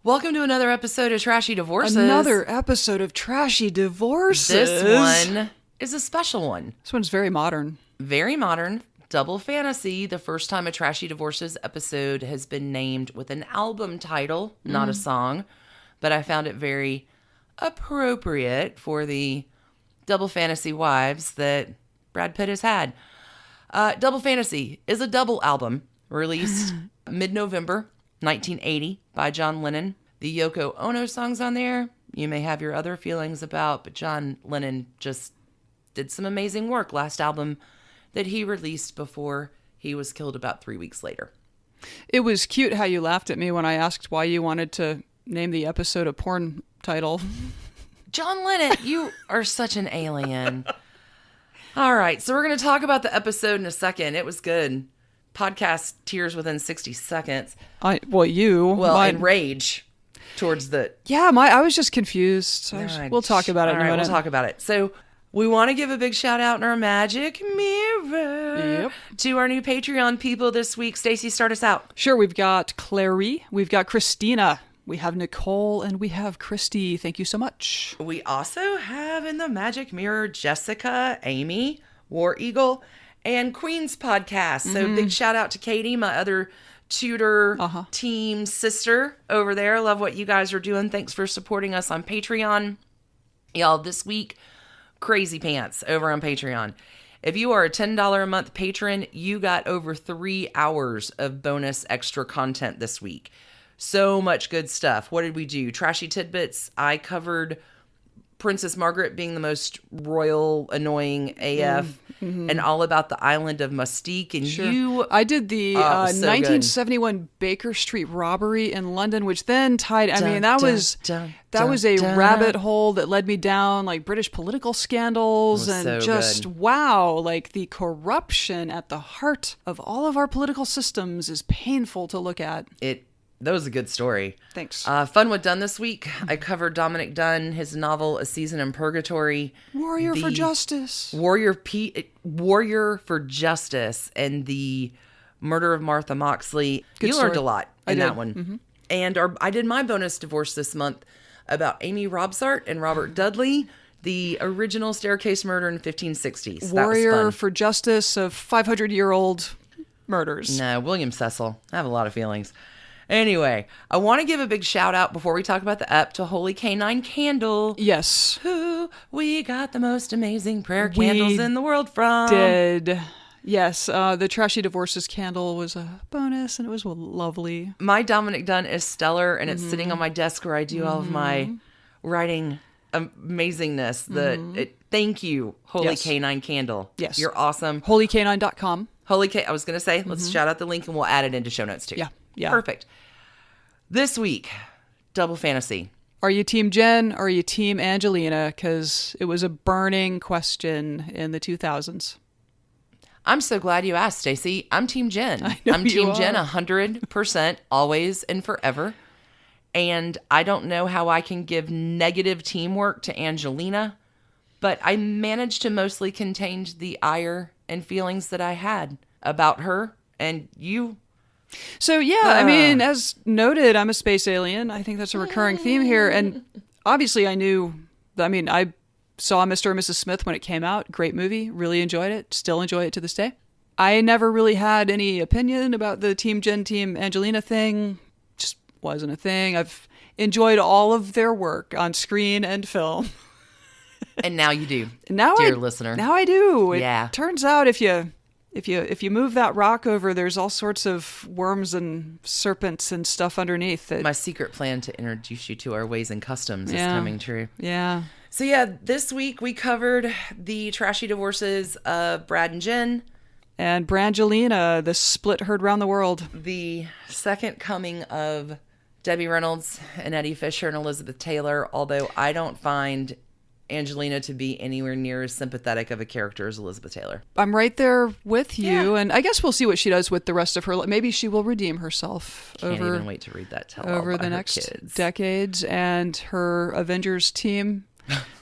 Welcome to another episode of Trashy Divorces. Another episode of Trashy Divorces. This one is a special one. This one's very modern. Very modern. Double fantasy. The first time a Trashy Divorces episode has been named with an album title, not a song. But I found it very appropriate for the double fantasy wives that Brad Pitt has had. Double Fantasy is a double album released mid-November 1980 by John Lennon. The Yoko Ono songs on there, you may have your other feelings about, but John Lennon just did some amazing work. Last album that he released before he was killed about 3 weeks later. It was cute how you laughed at me when I asked why you wanted to name the episode a porn title. John Lennon, you are such an alien. All right, so we're going to talk about the episode in a second. It was good. Podcast tears within 60 seconds. And rage towards the... Yeah, I was just confused. We'll talk about it in a minute. We'll talk about it. So we want to give a big shout out in our magic mirror to our new Patreon people this week. Stacie, start us out. Sure, we've got Clary, we've got Christina, we have Nicole, and we have Christy. Thank you so much. We also have in the magic mirror Jessica, Amy, War Eagle, and Queen's Podcast. So big shout out to Katie, my other tutor team sister over there. Love what you guys are doing. Thanks for supporting us on Patreon. Y'all, this week, crazy pants over on Patreon. If you are a $10 a month patron, you got over 3 hours of bonus extra content this week. So much good stuff. What did we do? Trashy Tidbits. I covered Princess Margaret being the most royal, annoying AF, and all about the island of Mustique. And I did the 1971 Baker Street robbery in London, which then tied. That was a rabbit hole that led me down like British political scandals and wow, like the corruption at the heart of all of our political systems is painful to look at. That was a good story. Thanks. Fun with Dunn this week. I covered Dominic Dunn, his novel A Season in Purgatory. Warrior for Justice. Warrior for Justice and the murder of Martha Moxley. You learned a lot in that one. Mm-hmm. And I did my bonus divorce this month about Amy Robsart and Robert Dudley, the original staircase murder in 1560s. Warrior for Justice of 500-year-old murders. No, William Cecil. I have a lot of feelings. Anyway, I want to give a big shout out before we talk about the ep to Holy Canine Candle. Yes. Who we got the most amazing prayer candles in the world from. Did. Yes. The Trashy Divorces candle was a bonus and it was lovely. My Dominic Dunn is stellar and it's sitting on my desk where I do all of my writing amazingness. Thank you, Holy Canine Candle. Yes. You're awesome. HolyCanine.com. I was going to say, let's shout out the link and we'll add it into show notes too. Yeah. Perfect. This week, double fantasy. Are you Team Jen or are you Team Angelina? Because it was a burning question in the 2000s. I'm so glad you asked, Stacie. I'm Team Jen. I'm Team Jen 100%, always and forever. And I don't know how I can give negative teamwork to Angelina, but I managed to mostly contain the ire and feelings that I had about her and you. So, as noted, I'm a space alien. I think that's a recurring theme here. And obviously I saw Mr. and Mrs. Smith when it came out. Great movie. Really enjoyed it. Still enjoy it to this day. I never really had any opinion about the Team Jen, Team Angelina thing. Just wasn't a thing. I've enjoyed all of their work on screen and film. And now you do, dear listener. Now I do. Yeah. It turns out if you move that rock over, there's all sorts of worms and serpents and stuff underneath. My secret plan to introduce you to our ways and customs is coming true. Yeah. So this week we covered the Trashy Divorces of Brad and Jen. And Brangelina, the split heard round the world. The second coming of Debbie Reynolds and Eddie Fisher and Elizabeth Taylor, although I don't find Angelina to be anywhere near as sympathetic of a character as Elizabeth Taylor. I'm right there with you, and I guess we'll see what she does with the rest of her life. Maybe she will redeem herself Can't even wait to read that tell-all over by the her next kids. decades, and her Avengers team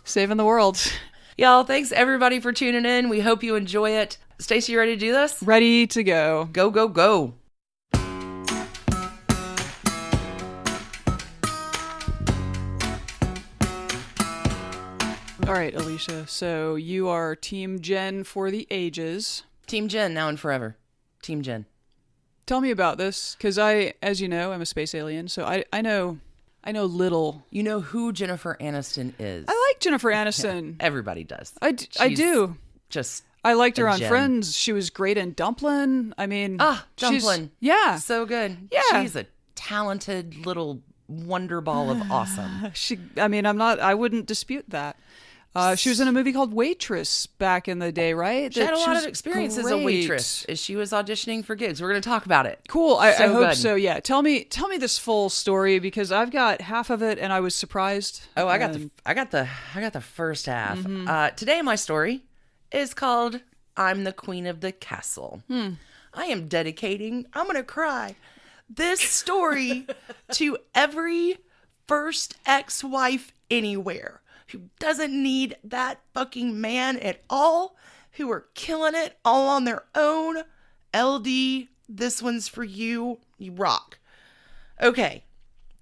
saving the world. Y'all, thanks everybody for tuning in. We hope you enjoy it. Stacie, you ready to do this? Ready to go. Go, go, go. All right, Alicia. So you are Team Jen for the ages. Team Jen, now and forever. Team Jen. Tell me about this, because as you know, I'm a space alien, so I know little. You know who Jennifer Aniston is. I like Jennifer Aniston. Everybody does. I do. Just I liked her on gem. Friends. She was great in Dumplin'. I mean, Dumplin'. Yeah. So good. Yeah. She's a talented little wonder ball of awesome. I wouldn't dispute that. She was in a movie called Waitress back in the day, right? She had a lot of experience as a waitress as she was auditioning for gigs. We're going to talk about it. Cool. I hope so. Yeah. Tell me this full story, because I've got half of it and I was surprised. Oh, I got the first half. Mm-hmm. Today my story is called "I'm the Queen of the Castle." I am dedicating. I'm going to cry. This story to every first ex-wife anywhere who doesn't need that fucking man at all, who are killing it all on their own. LD, this one's for you. You rock. Okay.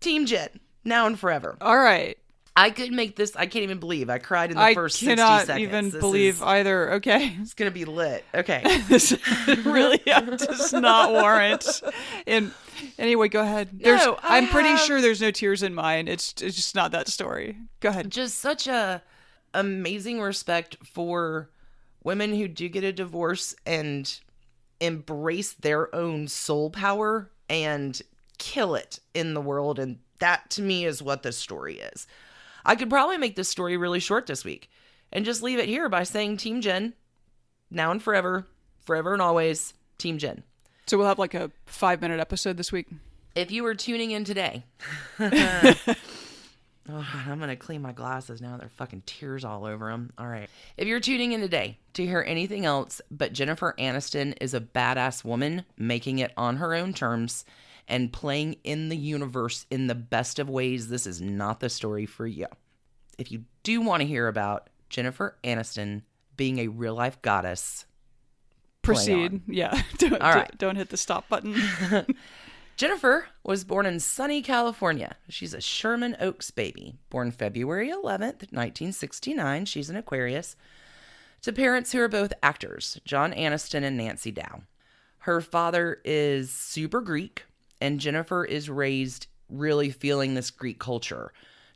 Team Jen, now and forever. All right. I could make this. I can't even believe I cried in the first 60 seconds. I cannot even believe either. Okay. It's going to be lit. Okay. This really does not warrant. Anyway, go ahead. I'm pretty sure there's no tears in mine. It's just not that story. Go ahead. Just such a amazing respect for women who do get a divorce and embrace their own soul power and kill it in the world. And that, to me, is what this story is. I could probably make this story really short this week and just leave it here by saying Team Jen, now and forever and always, Team Jen. So we'll have like a 5-minute episode this week. If you were tuning in today, I'm going to clean my glasses now. There are fucking tears all over them. All right. If you're tuning in today to hear anything else but Jennifer Aniston is a badass woman making it on her own terms and playing in the universe in the best of ways, this is not the story for you. If you do want to hear about Jennifer Aniston being a real-life goddess, proceed. Yeah. Don't hit the stop button. Jennifer was born in sunny California. She's a Sherman Oaks baby. Born February 11th, 1969. She's an Aquarius. To parents who are both actors, John Aniston and Nancy Dow. Her father is super Greek, and Jennifer is raised really feeling this Greek culture.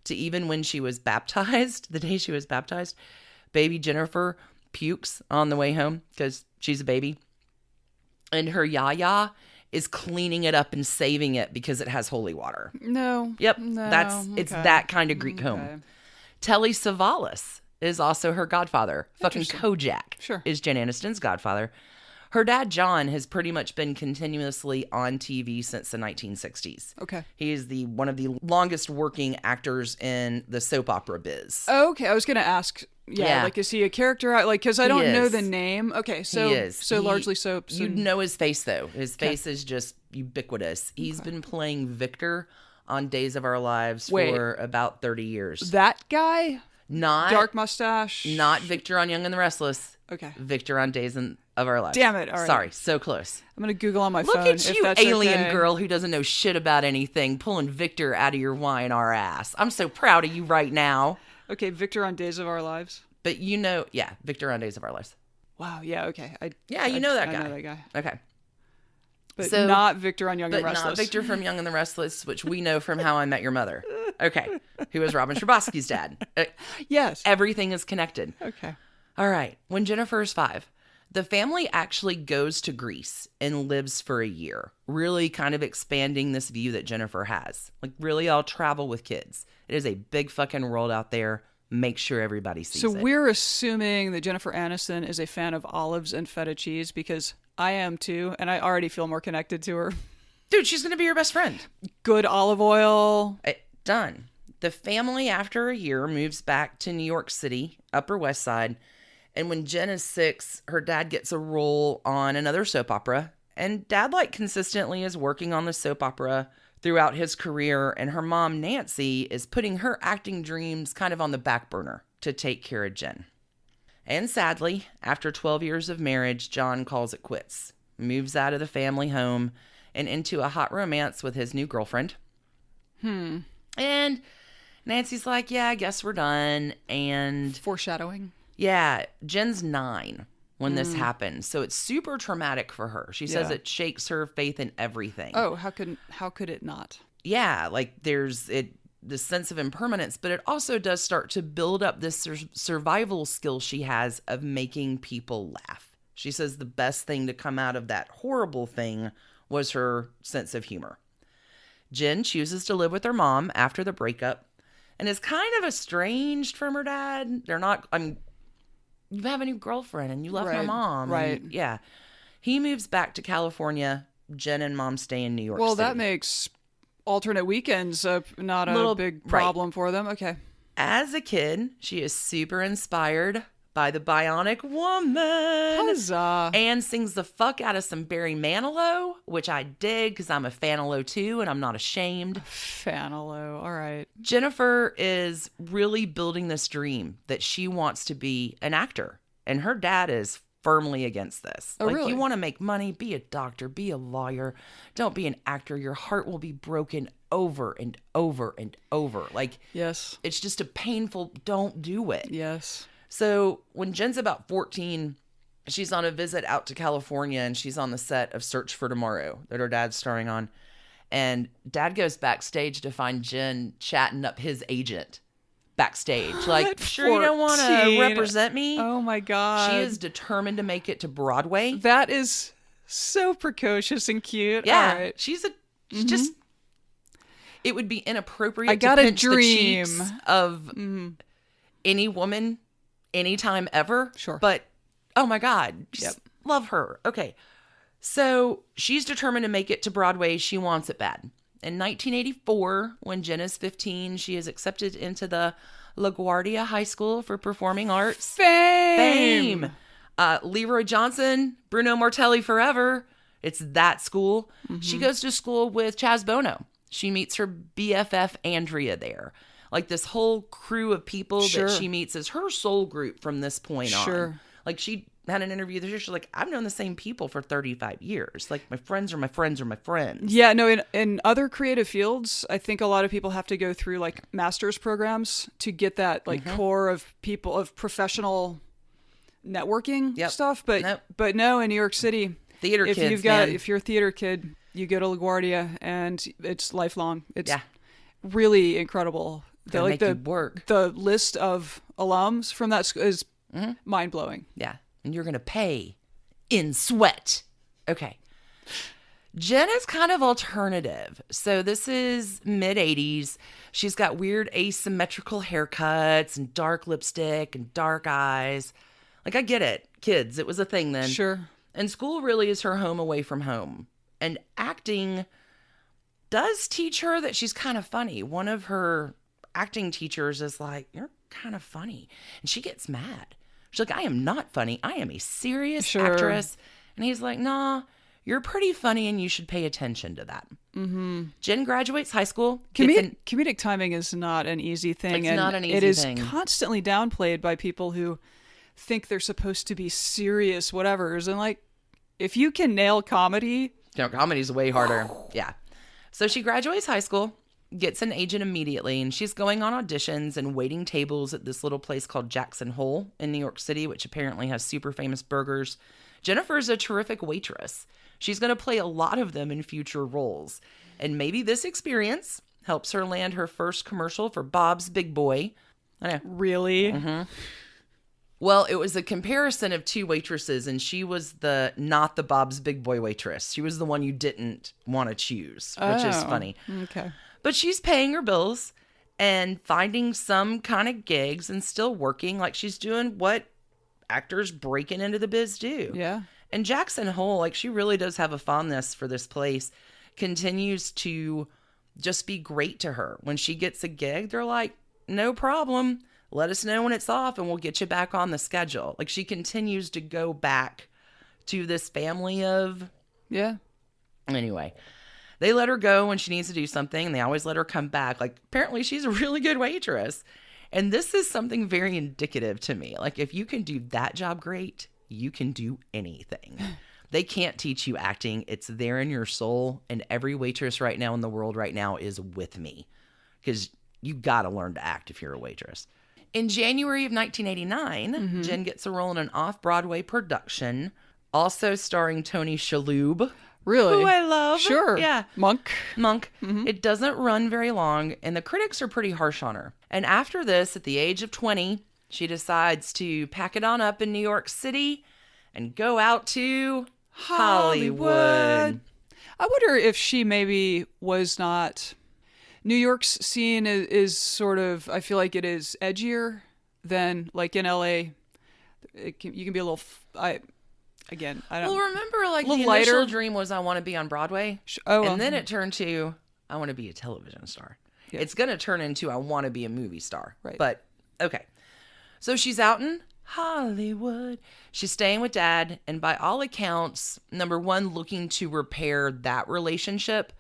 To even when she was baptized, the day she was baptized, baby Jennifer pukes on the way home because she's a baby. And her yaya is cleaning it up and saving it because it has holy water. No. Yep. No. It's that kind of Greek home. Telly Savalas is also her godfather. Fucking Kojak is Jen Aniston's godfather. Her dad, John, has pretty much been continuously on TV since the 1960s. Okay. He is one of the longest working actors in the soap opera biz. Okay, I was going to ask, like, is he a character? Like, because I don't know the name. Okay, so he is. Largely soaps. You'd know his face, though. His face is just ubiquitous. He's been playing Victor on Days of Our Lives for about 30 years. That guy? Not dark mustache. Not Victor on Young and the Restless. Okay. Victor on Days of Our Lives. Damn it. All right. Sorry, so close. I'm going to Google on my phone. Look at you, alien girl who doesn't know shit about anything, pulling Victor out of your Y&R ass. I'm so proud of you right now. Okay, Victor on Days of Our Lives. But Victor on Days of Our Lives. Wow, yeah, okay. You know that guy. I know that guy. Okay. But not Victor on Young and the Restless. But not Victor from Young and the Restless, which we know from How I Met Your Mother. Okay. Who was Robin Scherbatsky's dad. Yes. Everything is connected. Okay. All right. When Jennifer is 5, the family actually goes to Greece and lives for a year, really kind of expanding this view that Jennifer has. Like, really, I'll travel with kids. It is a big fucking world out there. Make sure everybody sees it. So we're assuming that Jennifer Aniston is a fan of olives and feta cheese, because I am too, and I already feel more connected to her. Dude, she's going to be your best friend. Good olive oil. Done. The family, after a year, moves back to New York City, Upper West Side. And when Jen is 6, her dad gets a role on another soap opera. And dad, consistently is working on the soap opera throughout his career. And her mom, Nancy, is putting her acting dreams kind of on the back burner to take care of Jen. And sadly, after 12 years of marriage, John calls it quits, moves out of the family home and into a hot romance with his new girlfriend. And Nancy's like, yeah, I guess we're done. And Foreshadowing. yeah, Jen's 9 when this happens. So it's super traumatic for her. She says it shakes her faith in everything. Oh, how could it not? Yeah, like there's this sense of impermanence, but it also does start to build up this survival skill she has of making people laugh. She says the best thing to come out of that horrible thing was her sense of humor. Jen chooses to live with her mom after the breakup and is kind of estranged from her dad. They're not, you have a new girlfriend and you left my mom. Right. And, yeah. He moves back to California. Jen and mom stay in New York City. Well, that makes alternate weekends not a big problem for them. Okay. As a kid, she is super inspired by the Bionic Woman. Huzzah. And sings the fuck out of some Barry Manilow, which I dig because I'm a Fanilow too, and I'm not ashamed. Fanilow, all right. Jennifer is really building this dream that she wants to be an actor, and her dad is firmly against this. Oh, really? You want to make money, be a doctor, be a lawyer. Don't be an actor. Your heart will be broken over and over and over. Like, yes, it's just a painful, don't do it. Yes. So when Jen's about 14, she's on a visit out to California and she's on the set of Search for Tomorrow that her dad's starring on. And dad goes backstage to find Jen chatting up his agent backstage. Like, sure you don't want to represent me? Oh my God. She is determined to make it to Broadway. That is so precocious and cute. Yeah. All right. She's just, it would be inappropriate I got to a pinch dream the cheeks of any woman anytime ever. Sure. But, oh my God, just love her. Okay. So she's determined to make it to Broadway. She wants it bad. In 1984, when Jen is 15, she is accepted into the LaGuardia High School for Performing Arts. Fame. Leroy Johnson, Bruno Martelli forever. It's that school. She goes to school with Chaz Bono. She meets her BFF Andrea there. Like this whole crew of people that she meets is her soul group from this point on. Like she had an interview this year. She's like, I've known the same people for 35 years. Like my friends are my friends are my friends. Yeah, no, in other creative fields, I think a lot of people have to go through like master's programs to get that like core of people of professional networking stuff. But no, in New York City, theater if kids, if you're a theater kid, you go to LaGuardia and it's lifelong. It's really incredible. The list of alums from that school is mind blowing. Yeah. And you're going to pay in sweat. Okay. Jen is kind of alternative. So this is mid 80s. She's got weird asymmetrical haircuts and dark lipstick and dark eyes. Like, I get it. Kids, it was a thing then. Sure. And school really is her home away from home. And acting does teach her that she's kind of funny. One of her acting teachers is like, you're kind of funny. And she gets mad. She's like, I am not funny. I am a serious actress. And he's like, nah, you're pretty funny and you should pay attention to that. Jen graduates high school. Comedic timing is not an easy thing. It's not an easy thing. It is constantly downplayed by people who think they're supposed to be serious whatevers. And like, if you can nail comedy. No, comedy's way harder. Yeah. So she graduates high school. Gets an agent immediately, and she's going on auditions and waiting tables at this little place called Jackson Hole in New York City, which apparently has super famous burgers. Jennifer's a terrific waitress. She's going to play a lot of them in future roles. And maybe this experience helps her land her first commercial for Bob's Big Boy. I know. Really? Well, it was a comparison of two waitresses, and she was not the Bob's Big Boy waitress. She was the one you didn't want to choose, which is funny. Okay. But she's paying her bills and finding some kind of gigs and still working. Like she's doing what actors breaking into the biz do. Yeah. And Jackson Hole, like she really does have a fondness for this place, continues to just be great to her. When she gets a gig, they're like, no problem. Let us know when it's off and we'll get you back on the schedule. Like she continues to go back to this family of... Yeah. Anyway... They let her go when she needs to do something, and they always let her come back. Like, apparently she's a really good waitress. And this is something very indicative to me. Like, if you can do that job great, you can do anything. They can't teach you acting. It's there in your soul. And every waitress right now in the world right now is with me. Because you got to learn to act if you're a waitress. In January of 1989, Jen gets a role in an off-Broadway production, also starring Tony Shalhoub. Really? Who I love. Sure. Yeah. Monk. It doesn't run very long, and the critics are pretty harsh on her. And after this, at the age of 20, she decides to pack it on up in New York City and go out to Hollywood. I wonder if she maybe was not... New York's scene is sort of, I feel like it is edgier than like in LA. You can be a little, I don't. Well, remember, like the lighter. initial dream was I want to be on Broadway, and then it turned to I want to be a television star. Yeah. It's gonna turn into I want to be a movie star. Right. But okay, so she's out in Hollywood. She's staying with Dad, and by all accounts, number one, looking to repair that relationship,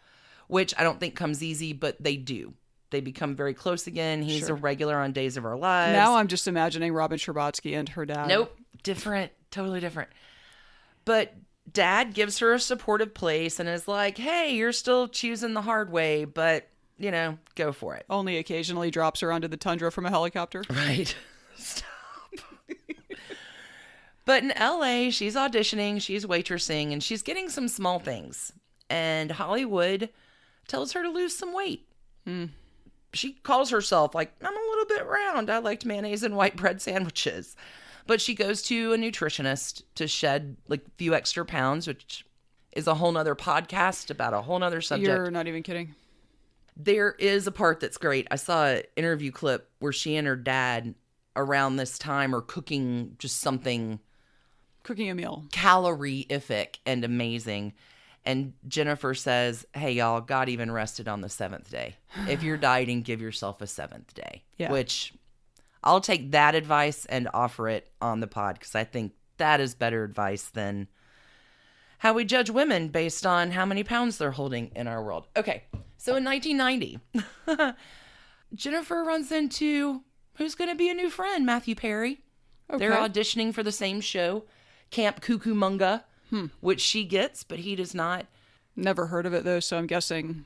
which I don't think comes easy, but they do. They become very close again. He's a regular on Days of Our Lives. Now I'm just imagining Robin Scherbatsky and her dad. Nope. Different. Totally different. But Dad gives her a supportive place and is like, hey, you're still choosing the hard way, but, go for it. Only occasionally drops her onto the tundra from a helicopter. Right. Stop. But in LA, she's auditioning, she's waitressing, and she's getting some small things. And Hollywood tells her to lose some weight. She calls herself like, I'm a little bit round. I liked mayonnaise and white bread sandwiches. But she goes to a nutritionist to shed like a few extra pounds, which is a whole nother podcast about a whole nother subject. You're not even kidding. There is a part that's great. I saw an interview clip where she and her dad around this time are cooking just something. Cooking a meal. Calorific and amazing. And Jennifer says, hey, y'all, God even rested on the seventh day. If you're dieting, give yourself a seventh day. Yeah. Which I'll take that advice and offer it on the pod because I think that is better advice than how we judge women based on how many pounds they're holding in our world. Okay, so in 1990, Jennifer runs into who's going to be a new friend, Matthew Perry. Okay. They're auditioning for the same show, Camp Cucamonga. Which she gets, but he does not. Never heard of it, though, so I'm guessing,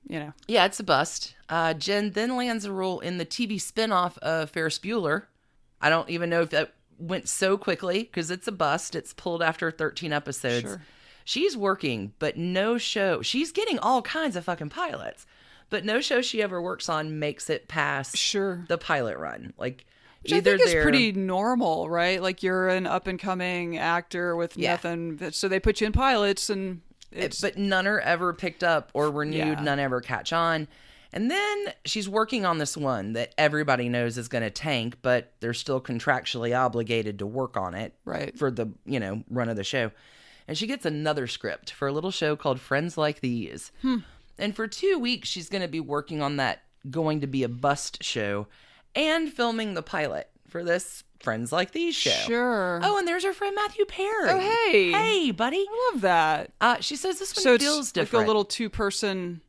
Yeah, it's a bust. Jen then lands a role in the TV spinoff of Ferris Bueller. I don't even know if that went so quickly, because it's a bust. It's pulled after 13 episodes. Sure. She's working, but no show. She's getting all kinds of fucking pilots, but no show she ever works on makes it past the pilot run. Like, which I think is pretty normal, right? Like you're an up-and-coming actor with nothing, so they put you in pilots, and but none are ever picked up or renewed. None ever catch on. And then she's working on this one that everybody knows is going to tank, but they're still contractually obligated to work on it for the run of the show. And she gets another script for a little show called Friends Like These. And for 2 weeks, she's going to be working on that going to be a bust show and filming the pilot for this Friends Like These show. Sure. Oh, and there's her friend Matthew Perry. Oh, hey. Hey, buddy. I love that. She says this one feels different. So it's like a little two-person...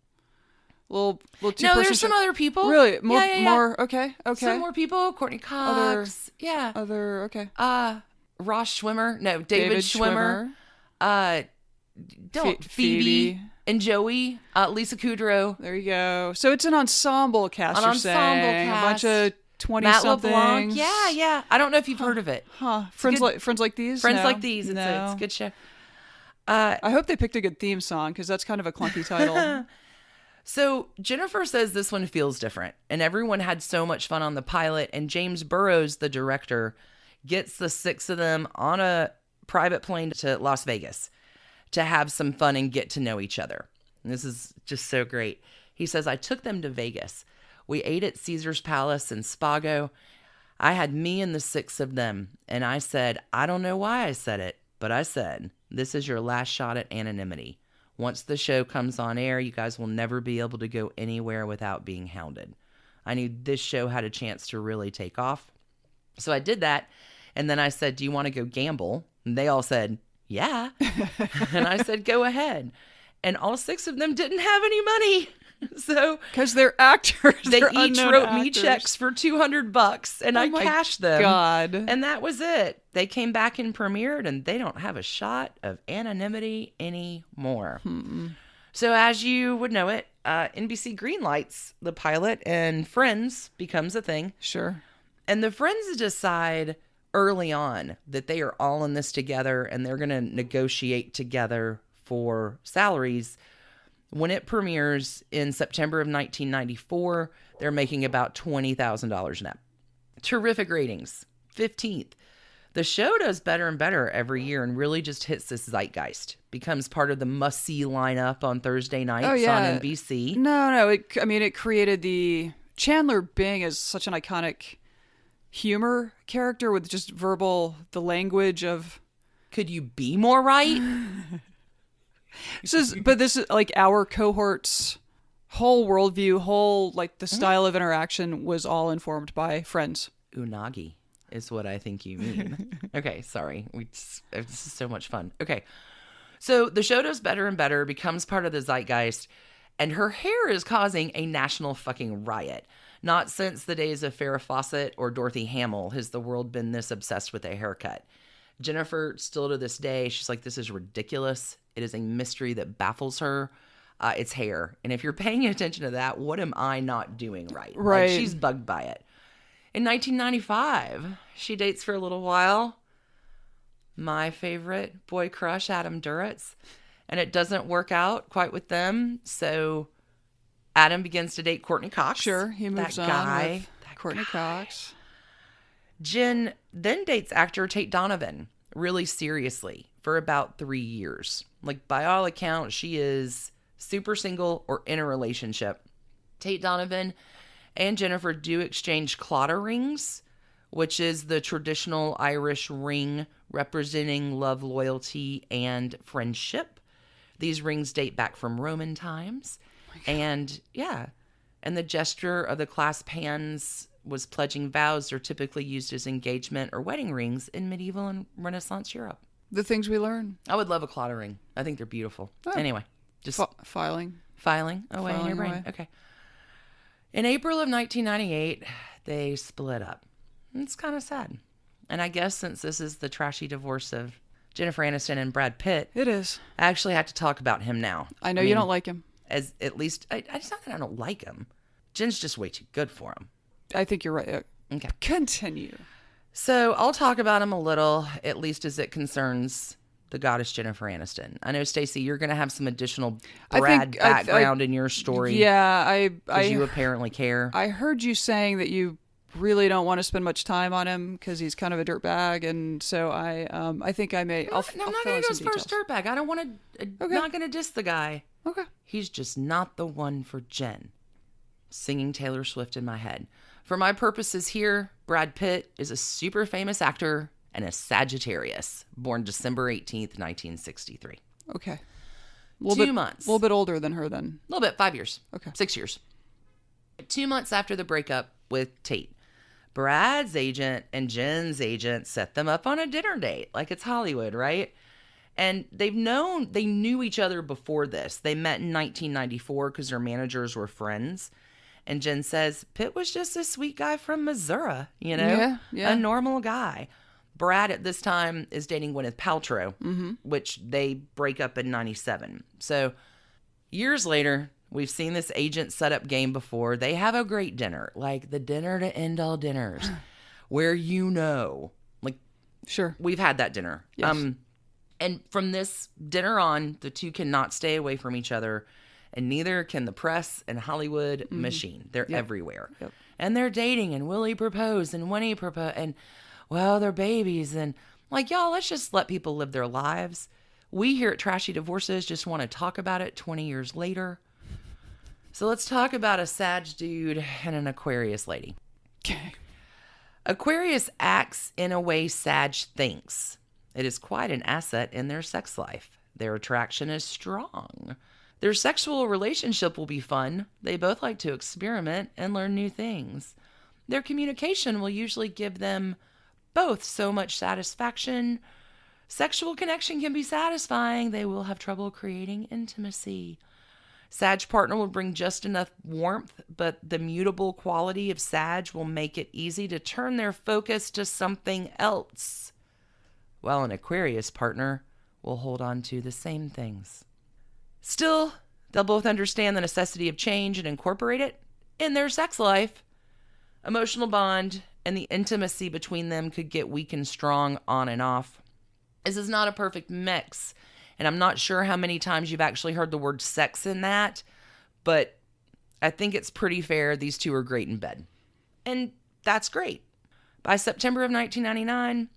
No, there's some other people. Really? More? Okay. Some more people. Courtney Cox. Okay. Ross Schwimmer. No, David Schwimmer. Phoebe and Joey. Lisa Kudrow. There you go. So it's an ensemble cast. A bunch of 20-somethings. Matt LeBlanc. Yeah. I don't know if you've heard of it. Friends Like These. Friends Like These. It's a good show. I hope they picked a good theme song because that's kind of a clunky title. So Jennifer says this one feels different, and everyone had so much fun on the pilot, and James Burrows, the director, gets the 6 of them on a private plane to Las Vegas to have some fun and get to know each other. And this is just so great. He says, I took them to Vegas. We ate at Caesar's Palace in Spago. I had me and the 6 of them, and I said, I don't know why I said it, but I said, this is your last shot at anonymity. Once the show comes on air, you guys will never be able to go anywhere without being hounded. I knew this show had a chance to really take off. So I did that. And then I said, do you want to go gamble? And they all said, yeah. And I said, go ahead. And all 6 of them didn't have any money. So because they're actors, they each wrote me checks for $200, and I cashed them. God, and that was it. They came back and premiered, and they don't have a shot of anonymity anymore. So as you would know it, NBC greenlights the pilot and Friends becomes a thing. Sure. And the Friends decide early on that they are all in this together and they're going to negotiate together for salaries. When it premieres in September of 1994, they're making about $20,000 net. Terrific ratings. 15th. The show does better and better every year and really just hits this zeitgeist. Becomes part of the must-see lineup on Thursday nights on NBC. No. It created the... Chandler Bing is such an iconic humor character with just the language of... Could you be more right? This is like our cohort's whole worldview, the style of interaction was all informed by Friends. Unagi is what I think you mean. Okay, sorry. This is so much fun. Okay. So the show does better and better, becomes part of the zeitgeist, and her hair is causing a national fucking riot. Not since the days of Farrah Fawcett or Dorothy Hamill has the world been this obsessed with a haircut. Jennifer, still to this day, she's like, this is ridiculous. It is a mystery that baffles her. It's hair. And if you're paying attention to that, what am I not doing right? Right. Like, she's bugged by it. In 1995, she dates for a little while my favorite boy crush, Adam Duritz. And it doesn't work out quite with them. So Adam begins to date Courtney Cox. Sure, he moves on with Courtney Cox. Jen then dates actor Tate Donovan really seriously for about 3 years. Like, by all accounts, she is super single or in a relationship. Tate Donovan and Jennifer do exchange clotter rings, which is the traditional Irish ring representing love, loyalty, and friendship. These rings date back from Roman times. And the gesture of the clasped hands was pledging vows are typically used as engagement or wedding rings in medieval and Renaissance Europe. The things we learn. I would love a clotter ring. I think they're beautiful. Oh. Anyway, just filing away in your brain. Okay. In April of 1998, they split up. It's kind of sad. And I guess since this is the trashy divorce of Jennifer Aniston and Brad Pitt, it is. I actually have to talk about him now. I know you don't like him. As at least, it's not that I don't like him. Jen's just way too good for him. I think you're right. Okay. Continue. So I'll talk about him a little, at least as it concerns the goddess Jennifer Aniston. I know, Stacie, you're going to have some additional Brad background in your story. Yeah, because you apparently care. I heard you saying that you really don't want to spend much time on him because he's kind of a dirtbag, and so I think I may. I'm not going to go as far as dirtbag. I don't want to. Not going to diss the guy. Okay. He's just not the one for Jen. Singing Taylor Swift in my head. For my purposes here, Brad Pitt is a super famous actor and a Sagittarius, born December 18th, 1963. Okay. 2 months. A little bit older than her then. A little bit, 5 years. Okay. 6 years. 2 months after the breakup with Tate, Brad's agent and Jen's agent set them up on a dinner date, like it's Hollywood, right? And they knew each other before this. They met in 1994 because their managers were friends. And Jen says, Pitt was just a sweet guy from Missouri, Yeah. A normal guy. Brad at this time is dating Gwyneth Paltrow, which they break up in 97. So years later, we've seen this agent set up game before. They have a great dinner, like the dinner to end all dinners, where sure, we've had that dinner. Yes. And from this dinner on, the two cannot stay away from each other. And neither can the press and Hollywood machine. They're everywhere. Yep. And they're dating, and will he propose, and when he propose, and, well, they're babies. And, y'all, let's just let people live their lives. We here at Trashy Divorces just want to talk about it 20 years later. So let's talk about a Sag dude and an Aquarius lady. Okay. Aquarius acts in a way Sag thinks. It is quite an asset in their sex life. Their attraction is strong. Their sexual relationship will be fun. They both like to experiment and learn new things. Their communication will usually give them both so much satisfaction. Sexual connection can be satisfying. They will have trouble creating intimacy. Sag partner will bring just enough warmth, but the mutable quality of Sag will make it easy to turn their focus to something else, while an Aquarius partner will hold on to the same things. Still, They'll both understand the necessity of change and incorporate it in their sex life. Emotional bond and the intimacy between them could get weak and strong on and off. This is not a perfect mix, and I'm not sure how many times you've actually heard the word sex in that, but I think it's pretty fair these two are great in bed. And that's great. By September of 1999,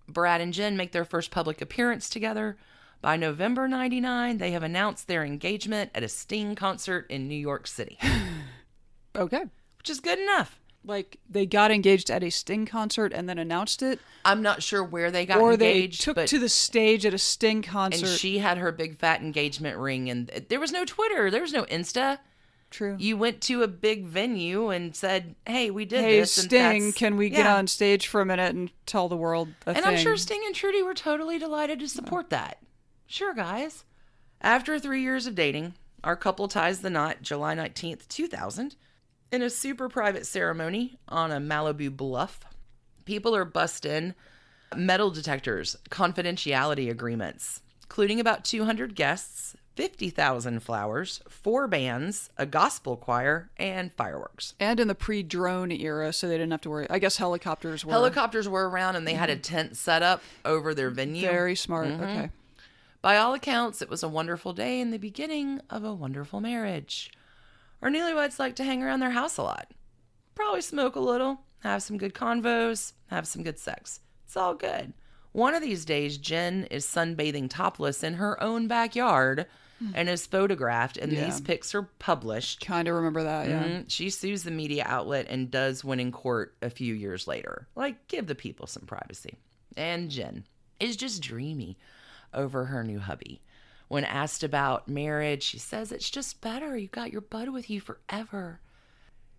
Brad and Jen make their first public appearance together. By November 99, they have announced their engagement at a Sting concert in New York City. Okay. Which is good enough. Like, they got engaged at a Sting concert and then announced it? I'm not sure where they got or engaged. Or they took to the stage at a Sting concert. And she had her big fat engagement ring. And there was no Twitter. There was no Insta. True. You went to a big venue and said, hey, we did this. Hey, Sting, can we get on stage for a minute and tell the world a thing? And I'm sure Sting and Trudy were totally delighted to support that. Sure, guys. After 3 years of dating, our couple ties the knot July 19th, 2000. In a super private ceremony on a Malibu bluff. People are bussed in, metal detectors, confidentiality agreements, including about 200 guests, 50,000 flowers, 4 bands, a gospel choir, and fireworks. And in the pre-drone era, so they didn't have to worry. I guess helicopters were. Helicopters were around, and they had a tent set up over their venue. Very smart. Okay. By all accounts, it was a wonderful day and the beginning of a wonderful marriage. Our newlyweds like to hang around their house a lot. Probably smoke a little, have some good convos, have some good sex. It's all good. One of these days, Jen is sunbathing topless in her own backyard and is photographed, and these pics are published. Kind of remember that, yeah. She sues the media outlet and does win in court a few years later. Like, give the people some privacy. And Jen is just dreamy over her new hubby. When asked about marriage, she says it's just better. You got your bud with you forever.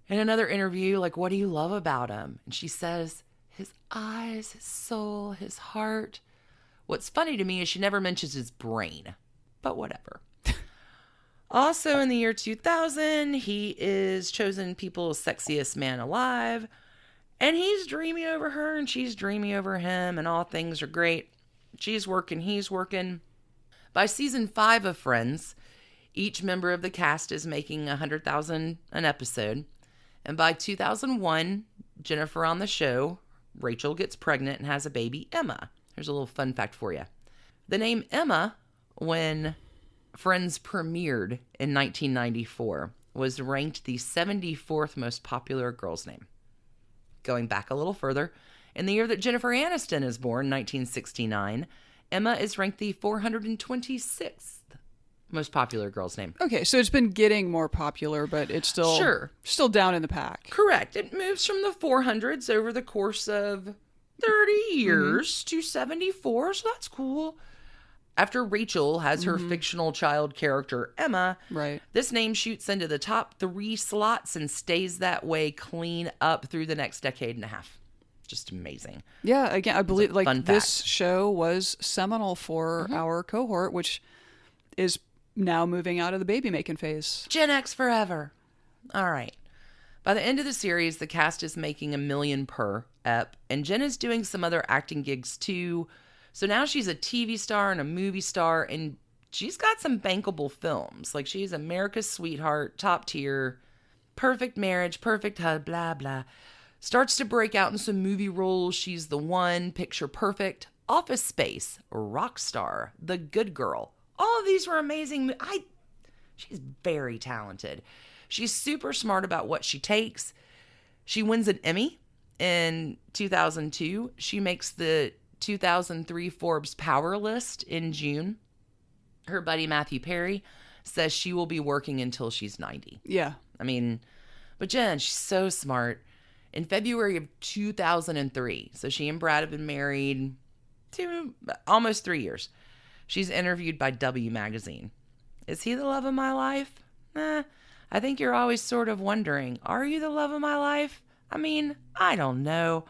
In another interview, like, what do you love about him? And she says, his eyes, his soul, his heart. What's funny to me is she never mentions his brain, but whatever. Also in the year 2000, he is chosen People's Sexiest Man Alive. And he's dreamy over her and she's dreamy over him and all things are great. She's working, he's working. By season 5 of Friends, each member of the cast is making $100,000 an episode. And by 2001, Jennifer on the show, Rachel gets pregnant and has a baby, Emma. Here's a little fun fact for you. The name Emma, when Friends premiered in 1994, was ranked the 74th most popular girl's name. Going back a little further, in the year that Jennifer Aniston is born, 1969, Emma is ranked the 426th most popular girl's name. Okay, so it's been getting more popular, but it's still down in the pack. Correct. It moves from the 400s over the course of 30 years to 74, so that's cool. After Rachel has her fictional child character, Emma, this name shoots into the top 3 slots and stays that way clean up through the next decade and a half. Just amazing. Yeah, again, I believe like this show was seminal for our cohort, which is now moving out of the baby making phase. Gen X forever. All right. By the end of the series, the cast is making $1 million per ep, and Jen is doing some other acting gigs too. So now she's a TV star and a movie star, and she's got some bankable films. Like, she's America's Sweetheart, top tier, perfect marriage, perfect husband, blah, blah. Starts to break out in some movie roles. She's The One, Picture Perfect, Office Space, Rockstar, The Good Girl. All of these were amazing. She's very talented. She's super smart about what she takes. She wins an Emmy in 2002. She makes the 2003 Forbes Power List in June. Her buddy Matthew Perry says she will be working until she's 90. Yeah. I mean, but Jen, she's so smart. In February of 2003, so she and Brad have been married almost 3 years. She's interviewed by W Magazine. Is he the love of my life? I think you're always sort of wondering, are you the love of my life? I mean, I don't know.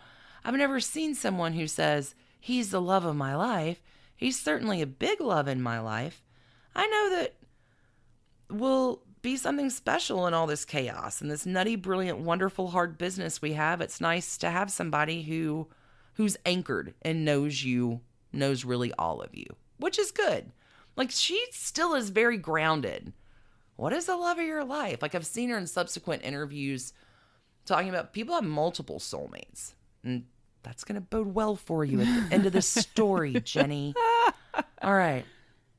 I've never seen someone who says, he's the love of my life. He's certainly a big love in my life. I know that we'll be something special in all this chaos and this nutty, brilliant, wonderful, hard business we have. It's nice to have somebody who's anchored and knows really all of you, which is good. Like, she still is very grounded what is the love of your life? Like, I've seen her in subsequent interviews talking about people have multiple soulmates. And that's going to bode well for you at the end of the story, Jenny. All right.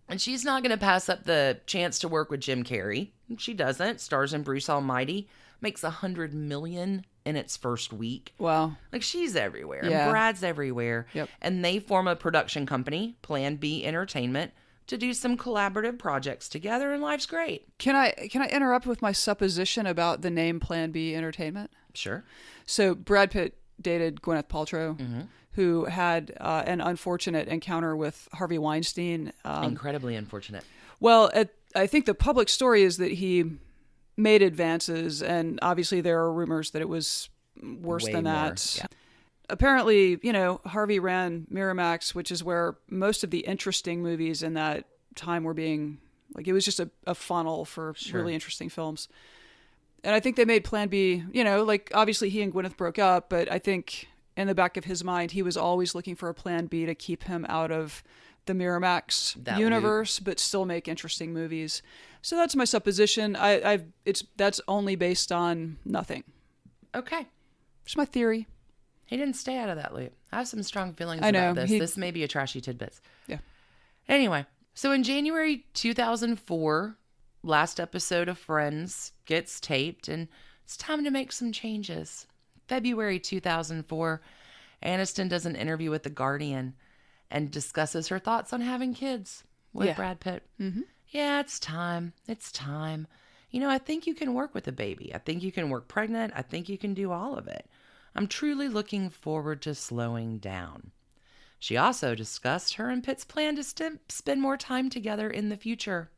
And she's not going to pass up the chance to work with Jim Carrey. She doesn't. Stars in Bruce Almighty. Makes $100 million in its first week. Wow. Like, she's everywhere. Yeah. And Brad's everywhere. Yep. And they form a production company, Plan B Entertainment, to do some collaborative projects together, and life's great. Can I interrupt with my supposition about the name Plan B Entertainment? Sure. So Brad Pitt dated Gwyneth Paltrow, who had an unfortunate encounter with Harvey Weinstein. Incredibly unfortunate. Well, I think the public story is that he made advances, and obviously there are rumors that it was worse Way than more, that. yeah. Apparently, Harvey ran Miramax, which is where most of the interesting movies in that time were being, like, it was just a funnel for really interesting films. And I think they made Plan B, like, obviously he and Gwyneth broke up, but I think in the back of his mind, he was always looking for a Plan B to keep him out of the Miramax universe, but still make interesting movies. So that's my supposition. That's only based on nothing. Okay. Just my theory. He didn't stay out of that loop. I have some strong feelings I know, about this. This may be a trashy tidbits. Yeah. Anyway, so in January 2004, last episode of Friends gets taped, and it's time to make some changes. February 2004, Aniston does an interview with The Guardian and discusses her thoughts on having kids with Brad Pitt. Mm-hmm. Yeah, it's time. It's time. I think you can work with a baby. I think you can work pregnant. I think you can do all of it. I'm truly looking forward to slowing down. She also discussed her and Pitt's plan to spend more time together in the future.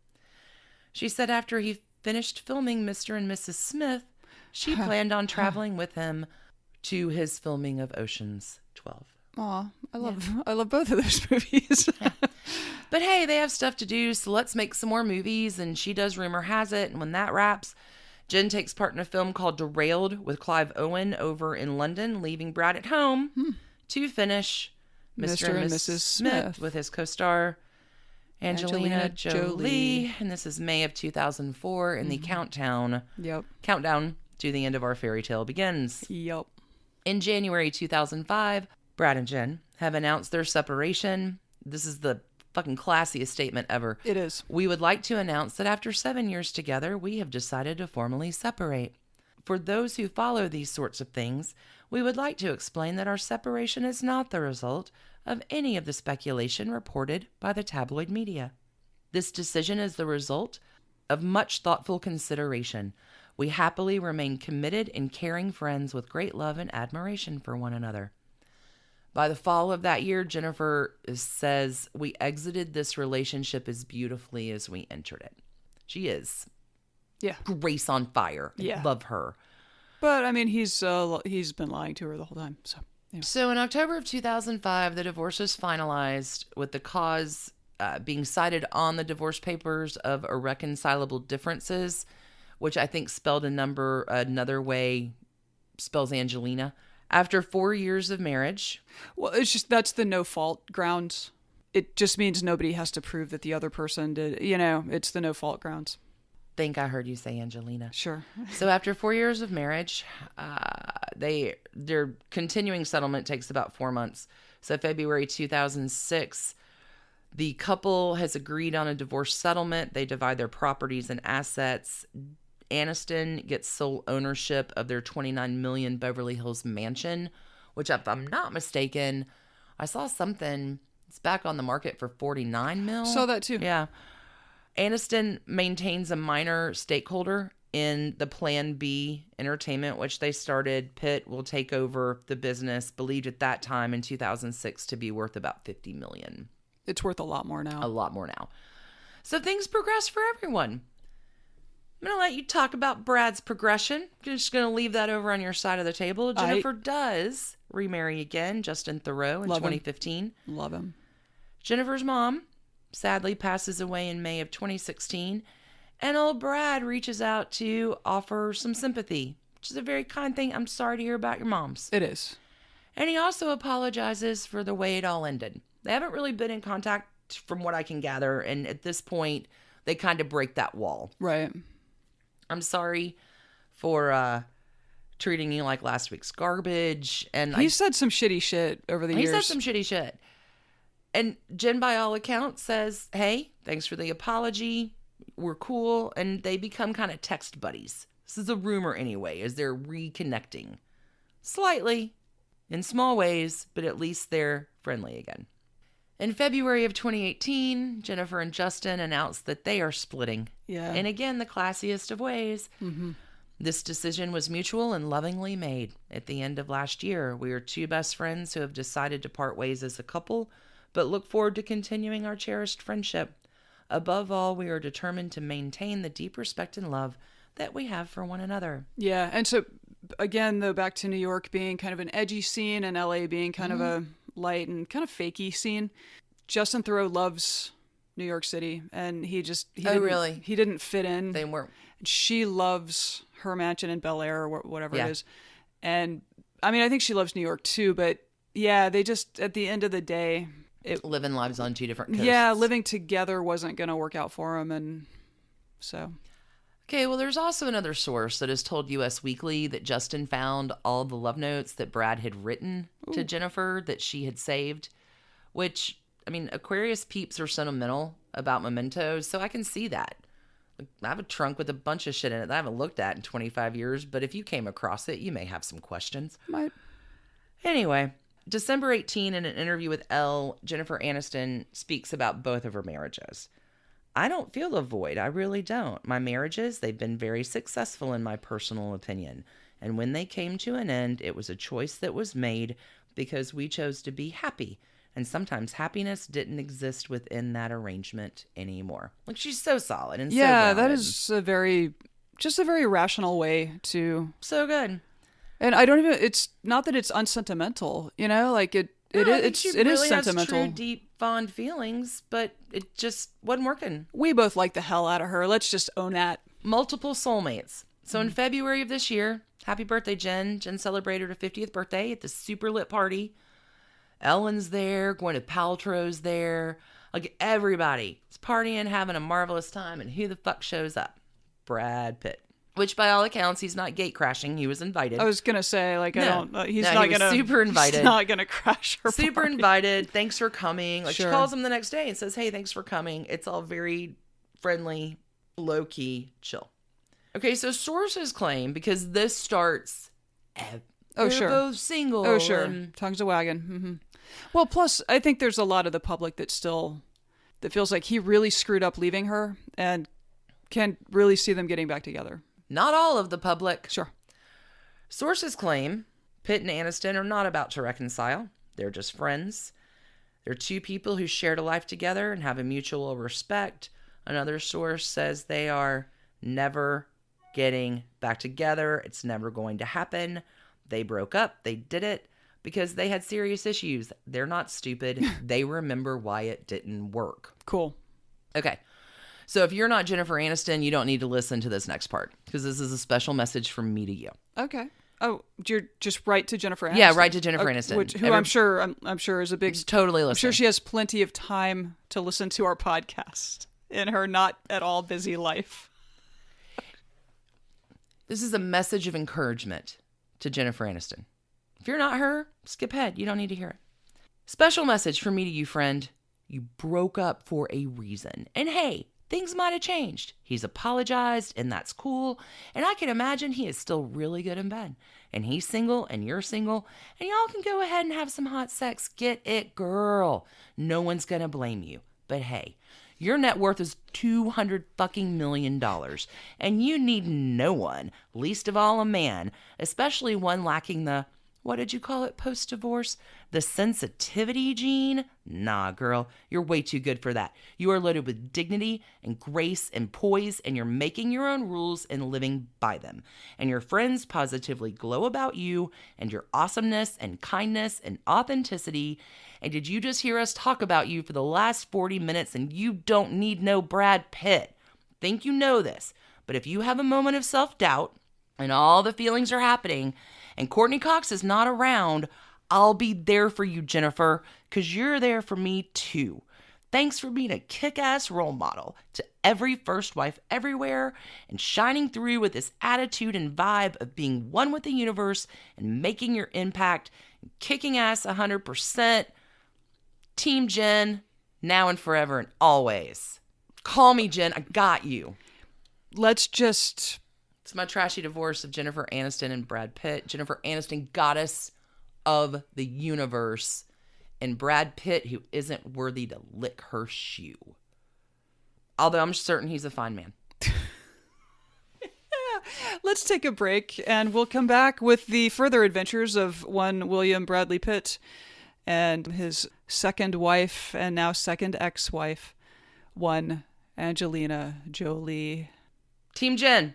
She said after he finished filming Mr. and Mrs. Smith, she planned on traveling with him to his filming of Ocean's 12. Aw, I love both of those movies. Yeah. But hey, they have stuff to do, so let's make some more movies. And she does Rumor Has It. And when that wraps, Jen takes part in a film called Derailed with Clive Owen over in London, leaving Brad at home to finish Mr. and Mrs. Smith with his co-star Angelina Jolie. And this is May of 2004, and the countdown to the end of our fairy tale begins. Yep. In January 2005, Brad and Jen have announced their separation. This is the fucking classiest statement ever. It is. We would like to announce that after 7 years together, we have decided to formally separate. For those who follow these sorts of things, we would like to explain that our separation is not the result of any of the speculation reported by the tabloid media. This decision is the result of much thoughtful consideration. We happily remain committed and caring friends with great love and admiration for one another. By the fall of that year, Jennifer says, we exited this relationship as beautifully as we entered it. She is. Yeah. Grace on fire. Yeah. Love her. But, I mean, he's been lying to her the whole time. So, anyway. So in October of 2005, the divorce was finalized with the cause being cited on the divorce papers of irreconcilable differences, which I think spelled another way spells Angelina. After 4 years of marriage. Well, it's just, that's the no fault grounds. It just means nobody has to prove that the other person did, it's the no fault grounds. Think I heard you say Angelina. Sure. So after 4 years of marriage, their continuing settlement takes about 4 months. So February 2006, the couple has agreed on a divorce settlement. They divide their properties and assets. Aniston gets sole ownership of their $29 million Beverly Hills mansion, which, if I'm not mistaken, I saw something. It's back on the market for $49 million. Saw that too. Yeah. Aniston maintains a minor stakeholder in the Plan B Entertainment, which they started. Pitt will take over the business, believed at that time in 2006 to be worth about $50 million. It's worth a lot more now. A lot more now. So things progress for everyone. I'm going to let you talk about Brad's progression. I'm just going to leave that over on your side of the table. Jennifer does remarry again, Justin Theroux, in 2015. Love him. Jennifer's mom sadly passes away in May of 2016, and old Brad reaches out to offer some sympathy, which is a very kind thing. I'm sorry to hear about your mom's. It is. And he also apologizes for the way it all ended. They haven't really been in contact from what I can gather, and at this point, they kind of break that wall. Right. I'm sorry for treating you like last week's garbage. And he said some shitty shit over the years. He said some shitty shit. And Jen, by all accounts, says, hey, thanks for the apology. We're cool. And they become kind of text buddies. This is a rumor anyway, as they're reconnecting. Slightly, in small ways, but at least they're friendly again. In February of 2018, Jennifer and Justin announced that they are splitting. Yeah. And again, the classiest of ways. Mm-hmm. This decision was mutual and lovingly made. At the end of last year, we are two best friends who have decided to part ways as a couple, but look forward to continuing our cherished friendship. Above all, we are determined to maintain the deep respect and love that we have for one another. Yeah, and so, again, though, back to New York being kind of an edgy scene and LA being kind of a light and kind of fakey scene. Justin Theroux loves New York City, and he didn't fit in. They weren't. She loves her mansion in Bel Air or whatever it is. And I mean, I think she loves New York too, but yeah, they just, at the end of the day, living lives on two different coasts. Yeah, living together wasn't going to work out for them. And so. Okay, well, there's also another source that has told Us Weekly that Justin found all the love notes that Brad had written to Jennifer that she had saved, which, I mean, Aquarius peeps are sentimental about mementos, so I can see that. I have a trunk with a bunch of shit in it that I haven't looked at in 25 years, but if you came across it, you may have some questions. Might. Anyway, December 18, in an interview with Elle, Jennifer Aniston speaks about both of her marriages. I don't feel a void. I really don't. My marriages, they've been very successful in my personal opinion. And when they came to an end, it was a choice that was made because we chose to be happy. And sometimes happiness didn't exist within that arrangement anymore. Like, she's so solid and so grounded. That is a very rational way to... So good. And I don't even... It's not that it's unsentimental, you know? Like, it is sentimental. Has true, deep, fond feelings, but it just wasn't working. We both like the hell out of her. Let's just own that. Multiple soulmates. So in February of this year, happy birthday, Jen. Jen celebrated her 50th birthday at this super lit party. Ellen's there, Gwyneth Paltrow's there. Like, everybody is partying, having a marvelous time, and who the fuck shows up? Brad Pitt. Which, by all accounts, he's not gate crashing. He was invited. I was gonna say, like, he was super invited. He's not gonna crash her super party. Invited. Thanks for coming. Like, sure. She calls him the next day and says, "Hey, thanks for coming." It's all very friendly, low key, chill. Okay, so sources claim, because this starts. They're both single. Oh, sure. Tongue's a wagon. Mm-hmm. Well, plus, I think there's a lot of the public that feels like he really screwed up leaving her and can really see them getting back together. Not all of the public. Sure. Sources claim Pitt and Aniston are not about to reconcile. They're just friends. They're two people who shared a life together and have a mutual respect. Another source says they are never getting back together. It's never going to happen. They broke up. They did it because they had serious issues. They're not stupid. They remember why it didn't work. Cool. Okay. So if you're not Jennifer Aniston, you don't need to listen to this next part because this is a special message from me to you. Okay. Oh, you're just write to Jennifer Aniston? Yeah, write to Jennifer Aniston. Who I'm sure is a big... Totally listening. I'm sure she has plenty of time to listen to our podcast in her not at all busy life. This is a message of encouragement to Jennifer Aniston. If you're not her, skip ahead. You don't need to hear it. Special message from me to you, friend. You broke up for a reason. And hey, things might have changed. He's apologized, and that's cool. And I can imagine he is still really good in bed. And he's single, and you're single, and y'all can go ahead and have some hot sex. Get it, girl. No one's gonna blame you. But hey, your net worth is $200 fucking million, and you need no one, least of all a man, especially one lacking the, what did you call it post-divorce? The sensitivity gene? Nah, girl, you're way too good for that. You are loaded with dignity and grace and poise, and you're making your own rules and living by them. And your friends positively glow about you and your awesomeness and kindness and authenticity. And did you just hear us talk about you for the last 40 minutes and you don't need no Brad Pitt? Think you know this, but if you have a moment of self-doubt and all the feelings are happening and Courtney Cox is not around, I'll be there for you, Jennifer, because you're there for me too. Thanks for being a kick-ass role model to every first wife everywhere and shining through with this attitude and vibe of being one with the universe and making your impact and kicking ass 100%. Team Jen, now and forever and always. Call me Jen, I got you. It's my trashy divorce of Jennifer Aniston and Brad Pitt. Jennifer Aniston, goddess of the universe. And Brad Pitt, who isn't worthy to lick her shoe. Although I'm certain he's a fine man. Let's take a break, and we'll come back with the further adventures of one William Bradley Pitt and his second wife and now second ex-wife, one Angelina Jolie. Team Jen.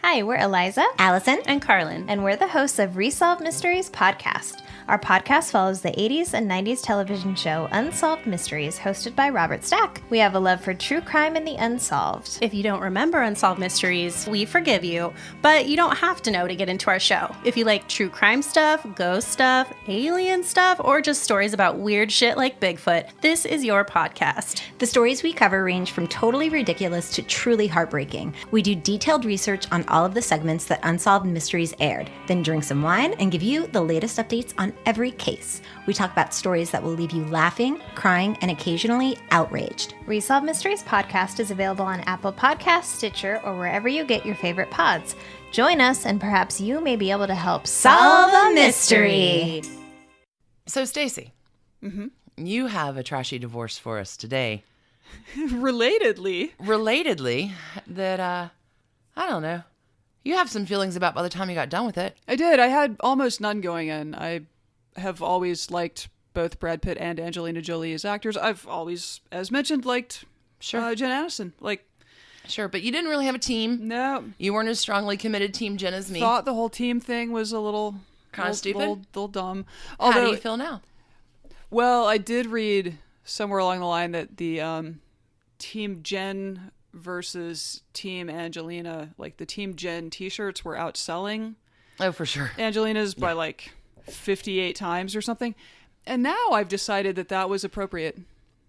Hi, we're Eliza, Allison, and Carlin, and we're the hosts of Resolved Mysteries podcast. Our podcast follows the 80s and 90s television show Unsolved Mysteries, hosted by Robert Stack. We have a love for true crime and the unsolved. if you don't remember Unsolved Mysteries, we forgive you, but you don't have to know to get into our show. If you like true crime stuff, ghost stuff, alien stuff, or just stories about weird shit like Bigfoot, this is your podcast. The stories we cover range from totally ridiculous to truly heartbreaking. We do detailed research on all of the segments that Unsolved Mysteries aired, then drink some wine and give you the latest updates on every case. We talk about stories that will leave you laughing, crying, and occasionally outraged. Resolved Mysteries podcast is available on Apple Podcasts, Stitcher, or wherever you get your favorite pods. Join us, and perhaps you may be able to help solve a mystery. So, Stacie, you have a trashy divorce for us today. Relatedly, that, I don't know. You have some feelings about by the time you got done with it. I did. I had almost none going in. I have always liked both Brad Pitt and Angelina Jolie as actors. I've always, as mentioned, liked Jen Aniston. Sure, but you didn't really have a team. No. You weren't as strongly committed Team Jen as me. Thought the whole team thing was a little... Kind of stupid? Little dumb. How do you feel now? Well, I did read somewhere along the line that the Team Jen versus Team Angelina, like the Team Jen t-shirts were outselling Oh, for sure. Angelina's by 58 times or something. And now I've decided that was appropriate.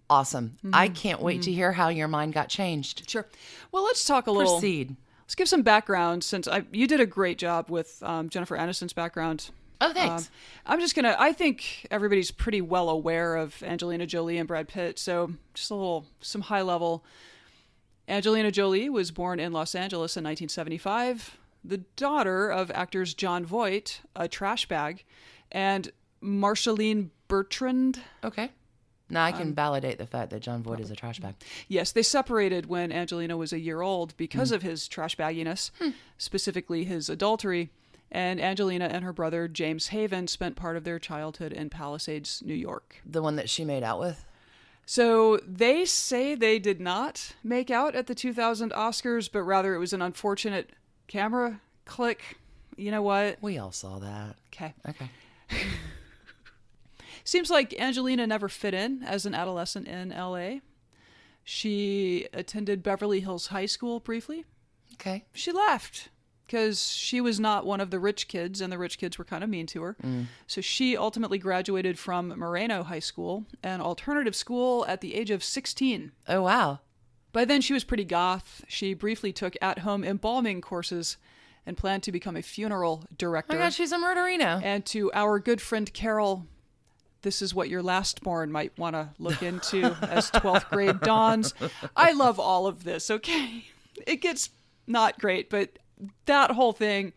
Awesome. I can't wait to hear how your mind got changed. Sure. Well, let's talk a little. Proceed. Let's give some background since you did a great job with Jennifer Aniston's background. Oh, thanks. I'm just I think everybody's pretty well aware of Angelina Jolie and Brad Pitt. So just some high level. Angelina Jolie was born in Los Angeles in 1975, the daughter of actors Jon Voight, a trash bag, and Marceline Bertrand. Okay. Now I can validate the fact that Jon Voight is a trash bag. Yes, they separated when Angelina was a year old because of his trash bagginess, specifically his adultery. And Angelina and her brother, James Haven, spent part of their childhood in Palisades, New York. The one that she made out with? So they say they did not make out at the 2000 Oscars, but rather it was an unfortunate camera click. You know what? We all saw that. Okay. Seems like Angelina never fit in as an adolescent in LA. She attended Beverly Hills High School briefly. Okay. She left because she was not one of the rich kids, and the rich kids were kind of mean to her. So she ultimately graduated from Moreno High School, an alternative school, at the age of 16. Oh, wow. By then, she was pretty goth. She briefly took at-home embalming courses and planned to become a funeral director. Oh my God, she's a murderino. And to our good friend Carol, this is what your lastborn might want to look into as 12th grade dawns. I love all of this, okay? It gets not great, but that whole thing,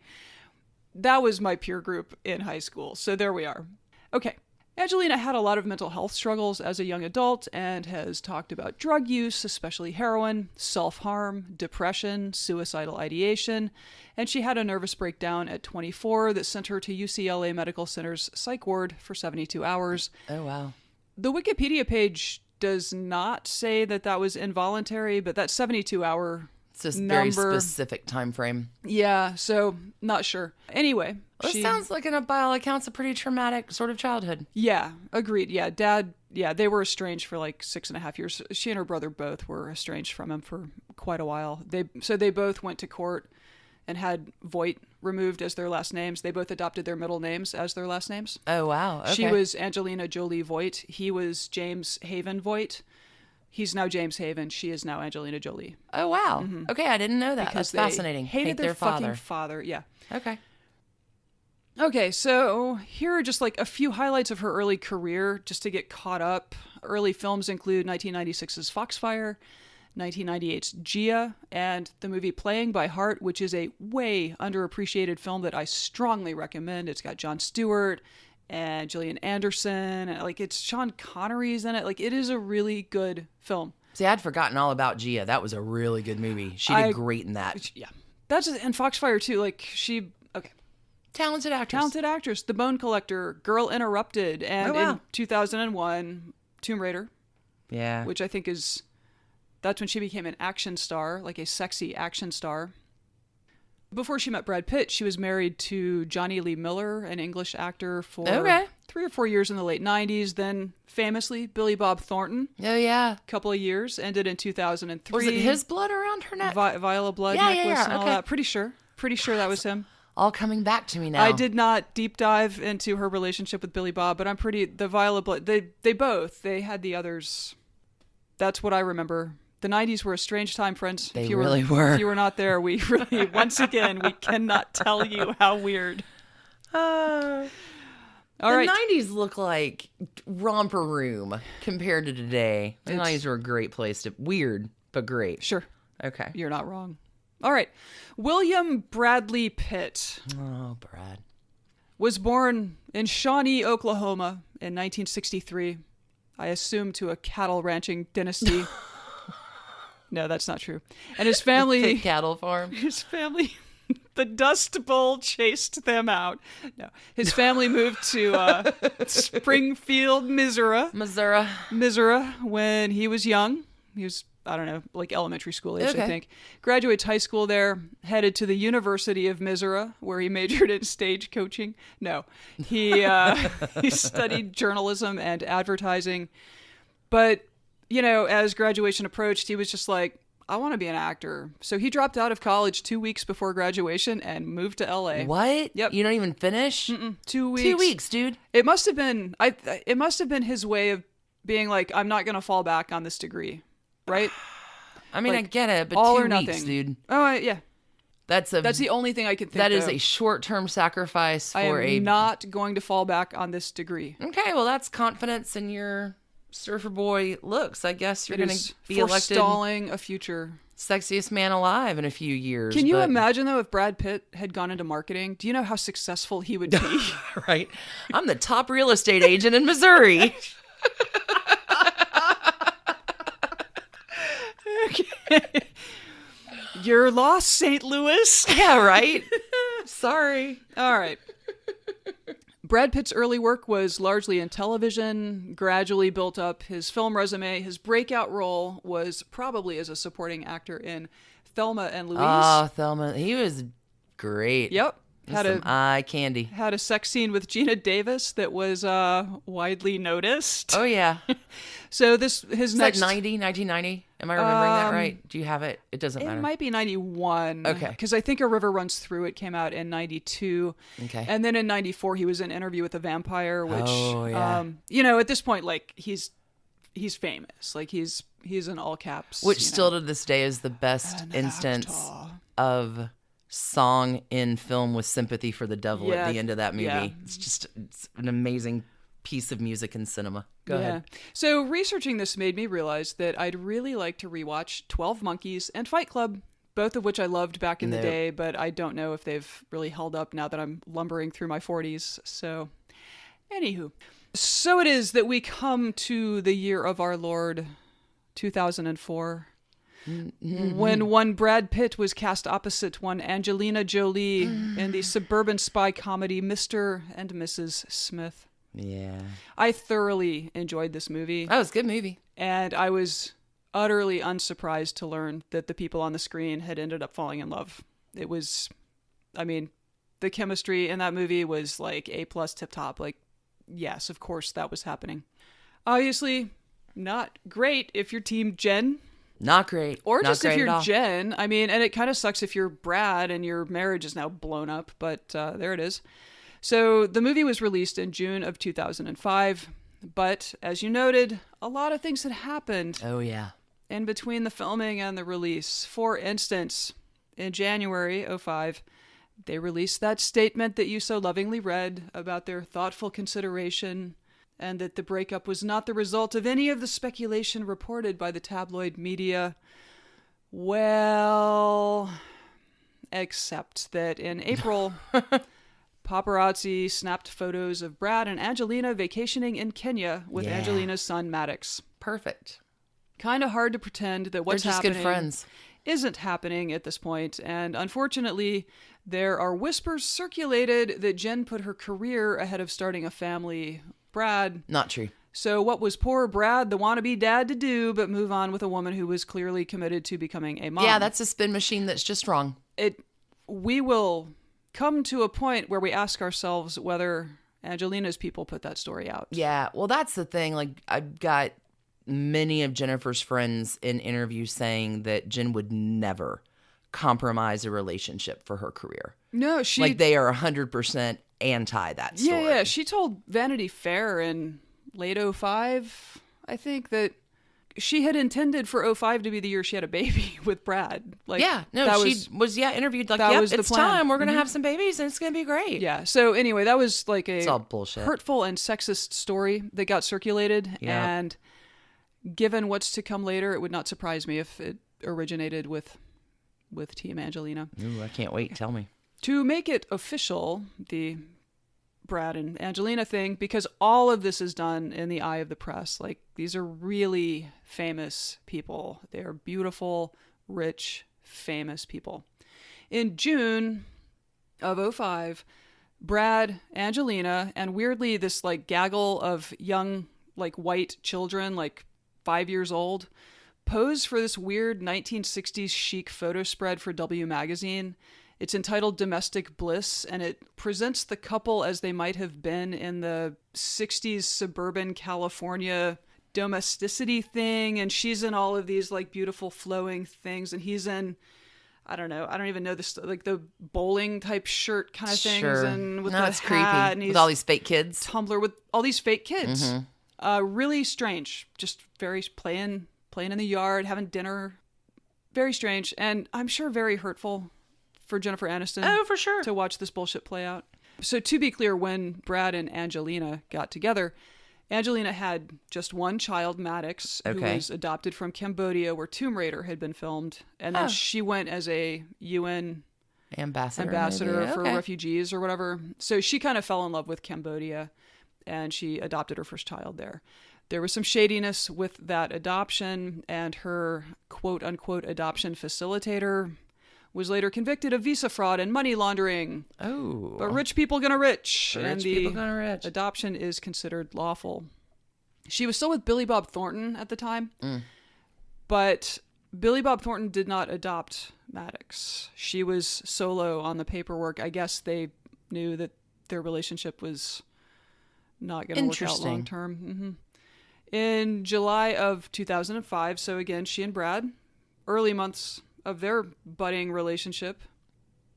that was my peer group in high school. So there we are. Okay. Angelina had a lot of mental health struggles as a young adult and has talked about drug use, especially heroin, self-harm, depression, suicidal ideation, and she had a nervous breakdown at 24 that sent her to UCLA Medical Center's psych ward for 72 hours. Oh, wow. The Wikipedia page does not say that was involuntary, but that 72-hour It's just number, very specific time frame. Yeah, so not sure. Anyway. This sounds like, by all accounts, a pretty traumatic sort of childhood. Yeah, agreed. Yeah, Dad, they were estranged for 6.5 years. She and her brother both were estranged from him for quite a while. They both went to court and had Voight removed as their last names. They both adopted their middle names as their last names. Oh, wow. Okay. She was Angelina Jolie Voight. He was James Haven Voight. He's now James Haven. She is now Angelina Jolie. Oh, wow. Okay, I didn't know that. Because That's fascinating. Hated Hate their fucking father. father. Yeah. Okay. Okay, so here are just like a few highlights of her early career just to get caught up. Early films include 1996's Foxfire, 1998's Gia, and the movie Playing by Heart, which is a way underappreciated film that I strongly recommend. It's got Jon Stewart and Gillian Anderson, and like it's Sean Connery's in it. Like it is a really good film. See, I'd forgotten all about Gia. That was a really good movie. She did great in that. Yeah, that's and Foxfire too. Like Talented actress. Talented actress. The Bone Collector, Girl Interrupted, and in 2001, Tomb Raider. Yeah. Which I think that's when she became an action star, like a sexy action star. Before she met Brad Pitt, she was married to Johnny Lee Miller, an English actor, for 3 or 4 years in the late 90s. Then, famously, Billy Bob Thornton. Oh, yeah. A couple of years. Ended in 2003. Was it his blood around her neck? Viola blood necklace and all that. Pretty sure that was him. All coming back to me now. I did not deep dive into her relationship with Billy Bob, but the Viola blood, they had the others. That's what I remember. The 90s were a strange time, friends. They really were. If you were not there, we really, once again, we cannot tell you how weird. All right. The 90s look like romper room compared to today. The 90s were a great place to... Weird, but great. Sure. Okay. You're not wrong. All right. William Bradley Pitt. Oh, Brad. Was born in Shawnee, Oklahoma in 1963. I assume to a cattle ranching dynasty. No, that's not true. And his family... Pitt cattle farm. His family... The Dust Bowl chased them out. No, his family moved to Springfield, Missouri, when he was young. He was, I don't know, like elementary school age, I think. Graduates high school there, headed to the University of Missouri, where he majored in stage coaching. No, he studied journalism and advertising. But, you know, as graduation approached, he was just like, I want to be an actor. So he dropped out of college 2 weeks before graduation and moved to LA. What? Yep. You don't even finish? 2 weeks. 2 weeks, dude. It must have been his way of being like, I'm not going to fall back on this degree. Right? I mean, like, I get it, but all 2 or weeks, nothing. dude. Oh, yeah. That's the only thing I could think That is though. a short-term sacrifice for I am not going to fall back on this degree. Okay, well, that's confidence in your surfer boy looks. I guess you're going to be elected forestalling a future sexiest man alive in a few years. Can you imagine, though, if Brad Pitt had gone into marketing? Do you know how successful he would be? Right. I'm the top real estate agent in Missouri. Okay. You're lost, St. Louis. Yeah, right? Sorry. All right. Brad Pitt's early work was largely in television, gradually built up his film resume. His breakout role was probably as a supporting actor in Thelma and Louise. Oh, Thelma. He was great. Yep. Had some eye candy. Had a sex scene with Gina Davis that was widely noticed. Oh, yeah. So his next... 1990? Am I remembering that right? Do you have it? It doesn't matter. It might be 91. Okay. Because I think A River Runs Through It came out in 92. Okay. And then in 94, he was in Interview with a Vampire, which, yeah. At this point, like, he's famous. Like, he's in all caps. Which still to this day is the best instance of song in film with sympathy for the devil at the end of that movie. Yeah. It's an amazing piece of music in cinema. Go ahead. So researching this made me realize that I'd really like to rewatch 12 Monkeys and Fight Club, both of which I loved back in the day, but I don't know if they've really held up now that I'm lumbering through my 40s. So, anywho. So it is that we come to the year of our Lord, 2004. When one Brad Pitt was cast opposite one Angelina Jolie in the suburban spy comedy Mr. and Mrs. Smith. Yeah. I thoroughly enjoyed this movie. That was a good movie. And I was utterly unsurprised to learn that the people on the screen had ended up falling in love. It was, I mean, the chemistry in that movie was like A+ tip top. Like, yes, of course that was happening. Obviously, not great if you're Team Jen. Not great. Or Not just great if at you're all. Jen. I mean, and it kind of sucks if you're Brad and your marriage is now blown up, but there it is. So the movie was released in June of 2005, but as you noted, a lot of things had happened Oh, yeah. in between the filming and the release. For instance, in January 2005, they released that statement that you so lovingly read about their thoughtful consideration and that the breakup was not the result of any of the speculation reported by the tabloid media. Well, except that in April, paparazzi snapped photos of Brad and Angelina vacationing in Kenya with Angelina's son, Maddox. Perfect. Kind of hard to pretend that what's They're just happening good friends. isn't happening at this point, and unfortunately, there are whispers circulated that Jen put her career ahead of starting a family. Brad. Not true. So what was poor Brad, the wannabe dad, to do but move on with a woman who was clearly committed to becoming a mom? Yeah, that's a spin machine that's just wrong. We will come to a point where we ask ourselves whether Angelina's people put that story out. Yeah, well, that's the thing. Like, I've got many of Jennifer's friends in interviews saying that Jen would never compromise a relationship for her career. No, she... Like, they are 100% anti that story. Yeah, she told Vanity Fair in late 2005, I think, that she had intended for 2005 to be the year she had a baby with Brad. Like, yeah, no, that she was interviewed like, that yep, was the it's plan. time. We're going to have some babies and it's going to be great. Yeah, so anyway, that was like It's all bullshit. hurtful and sexist story that got circulated. Yeah. And given what's to come later, it would not surprise me if it originated with Team Angelina. Ooh, I can't wait. Tell me. To make it official, the Brad and Angelina thing, because all of this is done in the eye of the press. Like, these are really famous people. They are beautiful, rich, famous people. In June of 2005, Brad, Angelina, and weirdly this like gaggle of young like white children, like 5 years old, posed for this weird 1960s chic photo spread for W Magazine. It's entitled Domestic Bliss, and it presents the couple as they might have been in the 60s suburban California domesticity thing, and she's in all of these like beautiful flowing things, and he's in, I don't even know this, like the bowling type shirt kind of things, Sure. and with No, the it's hat, creepy. and he's With all these fake kids. Tumblr with all these fake kids. Mm-hmm. Really strange. Just very playing in the yard, having dinner. Very strange, and I'm sure very hurtful for Jennifer Aniston. Oh, for sure. To watch this bullshit play out. So to be clear, when Brad and Angelina got together, Angelina had just one child, Maddox, who was adopted from Cambodia, where Tomb Raider had been filmed. And then she went as a UN ambassador for refugees or whatever. So she kind of fell in love with Cambodia, and she adopted her first child there. There was some shadiness with that adoption, and her quote-unquote adoption facilitator was later convicted of visa fraud and money laundering. Oh. But rich people gonna rich. Rich people gonna rich. Adoption is considered lawful. She was still with Billy Bob Thornton at the time. But Billy Bob Thornton did not adopt Maddox. She was solo on the paperwork. I guess they knew that their relationship was not going to work out long term. In July of 2005, so again, she and Brad, early months of their budding relationship,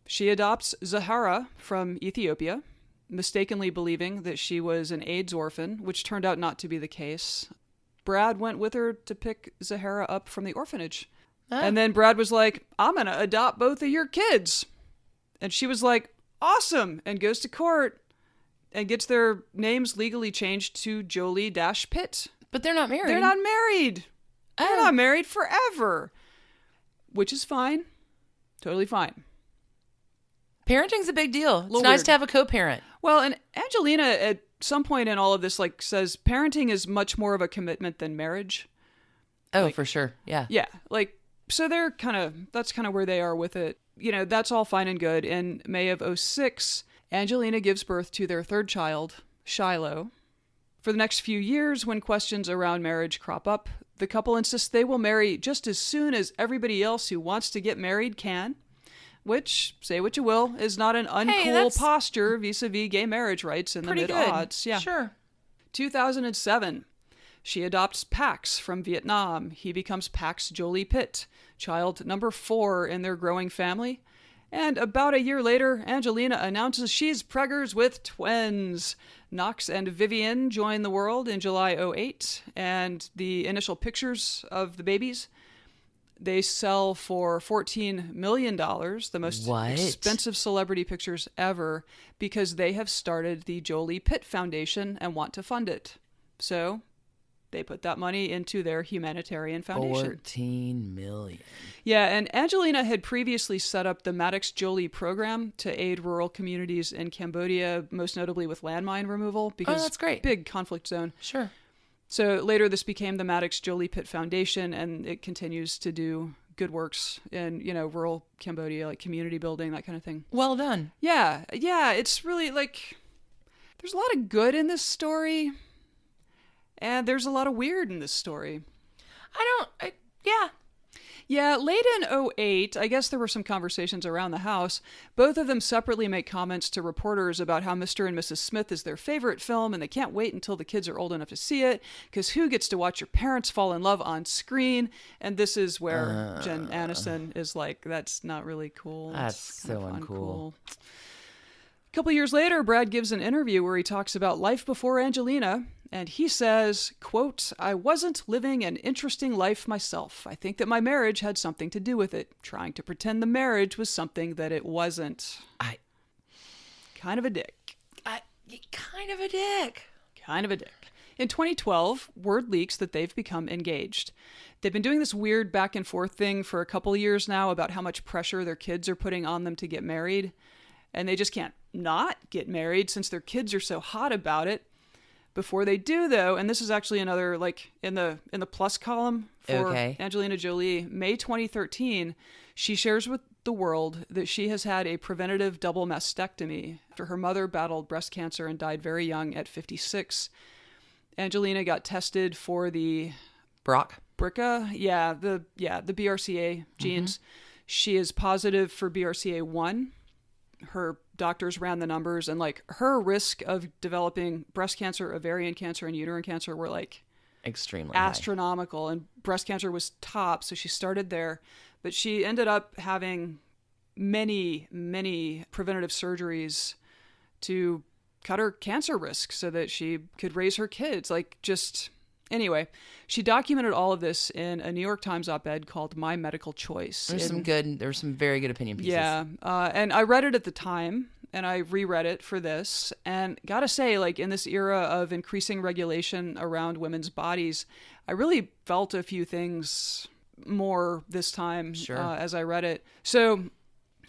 she adopts Zahara from Ethiopia, mistakenly believing that she was an AIDS orphan, which turned out not to be the case. Brad went with her to pick Zahara up from the orphanage. And then Brad was like, I'm going to adopt both of your kids. And she was like, awesome, and goes to court and gets their names legally changed to Jolie-Pitt. But they're not married. They're not married. They're not married forever. Which is fine. Totally fine. Parenting's a big deal. It's nice to have a co-parent. Well, and Angelina at some point in all of this like says parenting is much more of a commitment than marriage. Oh, for sure. Yeah. Yeah. Like, so that's kind of where they are with it. You know, that's all fine and good. In May of 2006, Angelina gives birth to their third child, Shiloh. For the next few years, when questions around marriage crop up, the couple insists they will marry just as soon as everybody else who wants to get married can, which, say what you will, is not an uncool posture vis-a-vis gay marriage rights in the mid-aughts. Yeah. Sure. 2007, she adopts Pax from Vietnam. He becomes Pax Jolie-Pitt, child number 4 in their growing family. And about a year later, Angelina announces she's preggers with twins. Knox and Vivian join the world in July 2008, and the initial pictures of the babies, they sell for $14 million, the most expensive celebrity pictures ever, because they have started the Jolie Pitt Foundation and want to fund it. So they put that money into their humanitarian foundation. $14 million. Yeah, and Angelina had previously set up the Maddox Jolie program to aid rural communities in Cambodia, most notably with landmine removal, because that's great. Big conflict zone. Sure. So later this became the Maddox Jolie Pitt Foundation, and it continues to do good works in, rural Cambodia, like community building, that kind of thing. Well done. Yeah, it's really like, there's a lot of good in this story. And there's a lot of weird in this story. Yeah, late in 2008, I guess there were some conversations around the house. Both of them separately make comments to reporters about how Mr. and Mrs. Smith is their favorite film, and they can't wait until the kids are old enough to see it, because who gets to watch your parents fall in love on screen? And this is where Jen Aniston is like, that's not really cool. That's so uncool. A couple years later, Brad gives an interview where he talks about life before Angelina, and he says, quote, "I wasn't living an interesting life myself. I think that my marriage had something to do with it, trying to pretend the marriage was something that it wasn't." Kind of a dick. Kind of a dick. Kind of a dick. In 2012, word leaks that they've become engaged. They've been doing this weird back and forth thing for a couple of years now about how much pressure their kids are putting on them to get married. And they just can't not get married since their kids are so hot about it. Before they do, though, and this is actually another, like, in the plus column for Angelina Jolie, May 2013, she shares with the world that she has had a preventative double mastectomy after her mother battled breast cancer and died very young at 56. Angelina got tested for the BRCA, the BRCA genes. She is positive for BRCA1. Her doctors ran the numbers, and like her risk of developing breast cancer, ovarian cancer, and uterine cancer were like extremely astronomical, and breast cancer was top. So she started there, but she ended up having many preventative surgeries to cut her cancer risk so that she could raise her kids. Anyway, she documented all of this in a New York Times op-ed called My Medical Choice. There's some very good opinion pieces. Yeah, and I read it at the time, and I reread it for this, and gotta say, like, in this era of increasing regulation around women's bodies, I really felt a few things more this time as I read it. So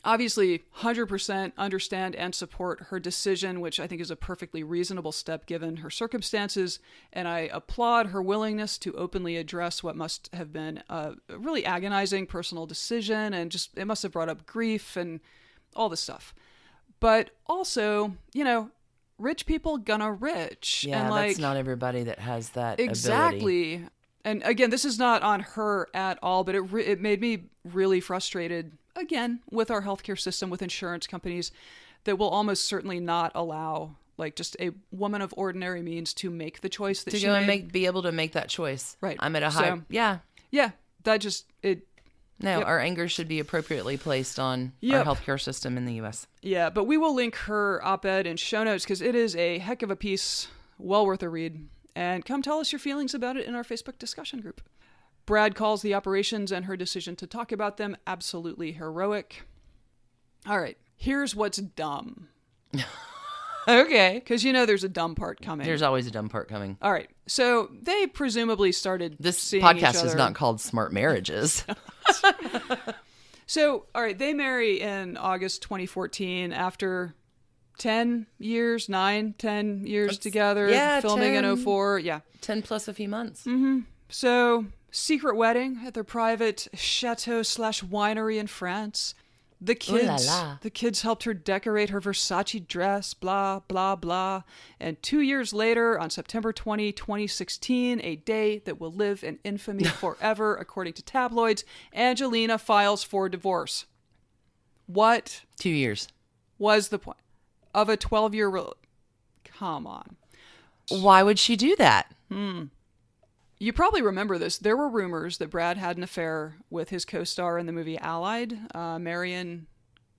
obviously, 100% understand and support her decision, which I think is a perfectly reasonable step given her circumstances. And I applaud her willingness to openly address what must have been a really agonizing personal decision. And just, it must have brought up grief and all this stuff. But also, rich people gonna rich. Yeah, and that's not everybody that has that exactly. ability. And again, this is not on her at all, but it made me really frustrated, again, with our healthcare system, with insurance companies that will almost certainly not allow, like, just a woman of ordinary means to make the choice that she made. And be able to make that choice. Right. I'm at a high... Yeah, that just... our anger should be appropriately placed on our healthcare system in the U.S. Yeah, but we will link her op-ed in show notes because it is a heck of a piece, well worth a read. And come tell us your feelings about it in our Facebook discussion group. Brad calls the operations and her decision to talk about them absolutely heroic. All right, here's what's dumb. Okay. Because there's a dumb part coming. There's always a dumb part coming. All right, so they presumably started This seeing podcast each other. is not called Smart Marriages. So, all right, they marry in August 2014 after 10 years together, filming in 2004. Yeah. 10 plus a few months. Mm-hmm. So, secret wedding at their private chateau/winery in France. The kids helped her decorate her Versace dress, blah, blah, blah. And 2 years later, on September 20, 2016, a day that will live in infamy forever, according to tabloids, Angelina files for divorce. What 2 years was the point of a 12-year relationship? Come on. Why would she do that? You probably remember this. There were rumors that Brad had an affair with his co-star in the movie Allied, Marion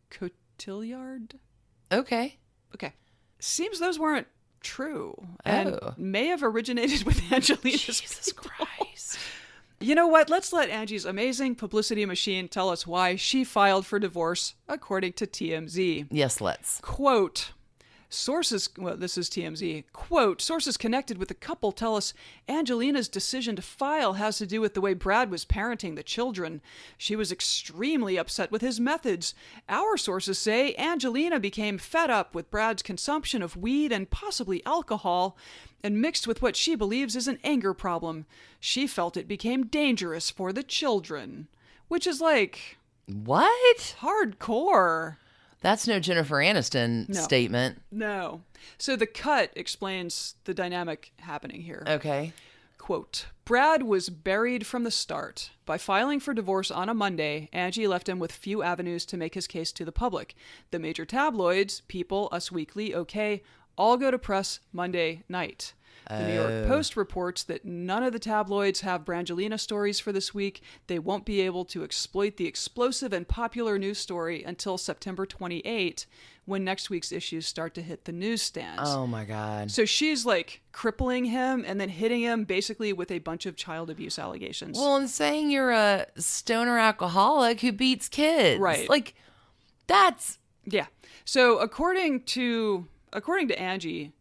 Cotillard. Okay. Okay. Seems those weren't true and may have originated with Angelina's Jesus Christ. You know what? Let's let Angie's amazing publicity machine tell us why she filed for divorce, according to TMZ. Yes, let's. Quote, sources, well, this is TMZ. Quote, sources connected with the couple tell us Angelina's decision to file has to do with the way Brad was parenting the children. She was extremely upset with his methods. Our sources say Angelina became fed up with Brad's consumption of weed and possibly alcohol, and mixed with what she believes is an anger problem. She felt it became dangerous for the children. Which is like... What? Hardcore. That's no Jennifer Aniston statement. No. So The Cut explains the dynamic happening here. Okay. Quote, Brad was buried from the start. By filing for divorce on a Monday, Angie left him with few avenues to make his case to the public. The major tabloids, People, Us Weekly, OK, all go to press Monday night. The New York Post reports that none of the tabloids have Brangelina stories for this week. They won't be able to exploit the explosive and popular news story until September 28, when next week's issues start to hit the newsstands. Oh my God. So she's like crippling him and then hitting him basically with a bunch of child abuse allegations. Well, and saying you're a stoner alcoholic who beats kids. Right. Like, that's... Yeah. So according to Angie,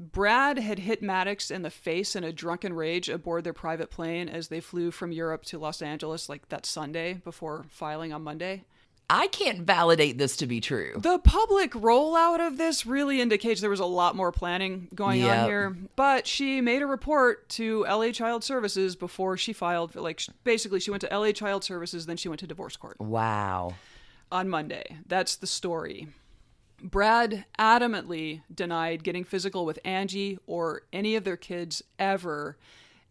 Brad had hit Maddox in the face in a drunken rage aboard their private plane as they flew from Europe to Los Angeles like that Sunday before filing on Monday. I can't validate this to be true. The public rollout of this really indicates there was a lot more planning going on here. But she made a report to LA Child Services before she filed. Like, basically, she went to LA Child Services, then she went to divorce court. Wow. On Monday. That's the story. Brad adamantly denied getting physical with Angie or any of their kids ever,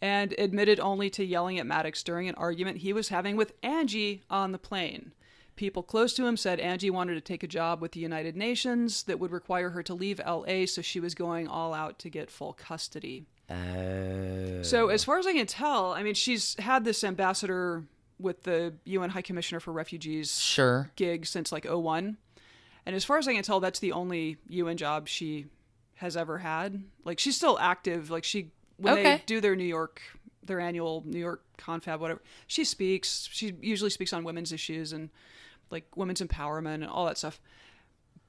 and admitted only to yelling at Maddox during an argument he was having with Angie on the plane. People close to him said Angie wanted to take a job with the United Nations that would require her to leave LA, so she was going all out to get full custody. So as far as I can tell, I mean, she's had this ambassador with the UN High Commissioner for Refugees gig since like 2001. And as far as I can tell, that's the only UN job she has ever had. Like, she's still active. Like, when they do their annual New York confab, whatever, she speaks. She usually speaks on women's issues and, like, women's empowerment and all that stuff.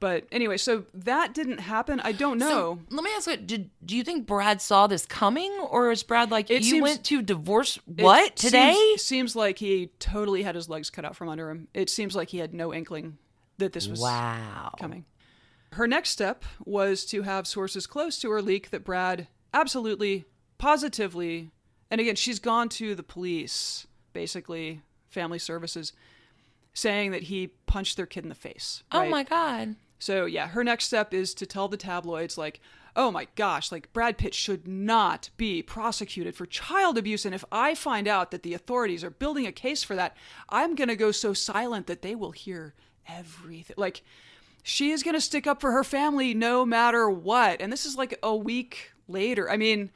But anyway, so that didn't happen. I don't know. So, let me ask you, do you think Brad saw this coming? Or is Brad like, went to divorce today? Seems like he totally had his legs cut out from under him. It seems like he had no inkling that this was coming. Her next step was to have sources close to her leak that Brad absolutely, positively, and again, she's gone to the police, basically, family services, saying that he punched their kid in the face. Right? Oh my God. So yeah, her next step is to tell the tabloids, like, oh my gosh, like, Brad Pitt should not be prosecuted for child abuse. And if I find out that the authorities are building a case for that, I'm going to go so silent that they will hear everything. Like, she is going to stick up for her family no matter what. And this is like a week later. I mean,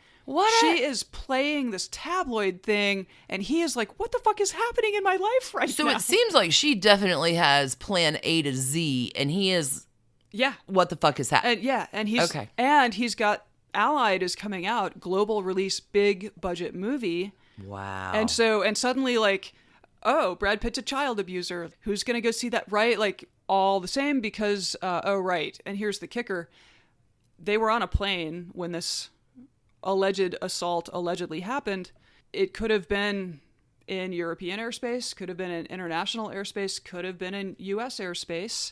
she is playing this tabloid thing, and he is like, what the fuck is happening in my life right now? So it seems like she definitely has plan A to Z, and he is... Yeah. What the fuck is happening? And he's got Allied is coming out, global release, big budget movie. Wow. And suddenly, like, oh, Brad Pitt's a child abuser. Who's going to go see that? Right? Like, all the same because, right. And here's the kicker. They were on a plane when this alleged assault allegedly happened. It could have been in European airspace, could have been in international airspace, could have been in U.S. airspace,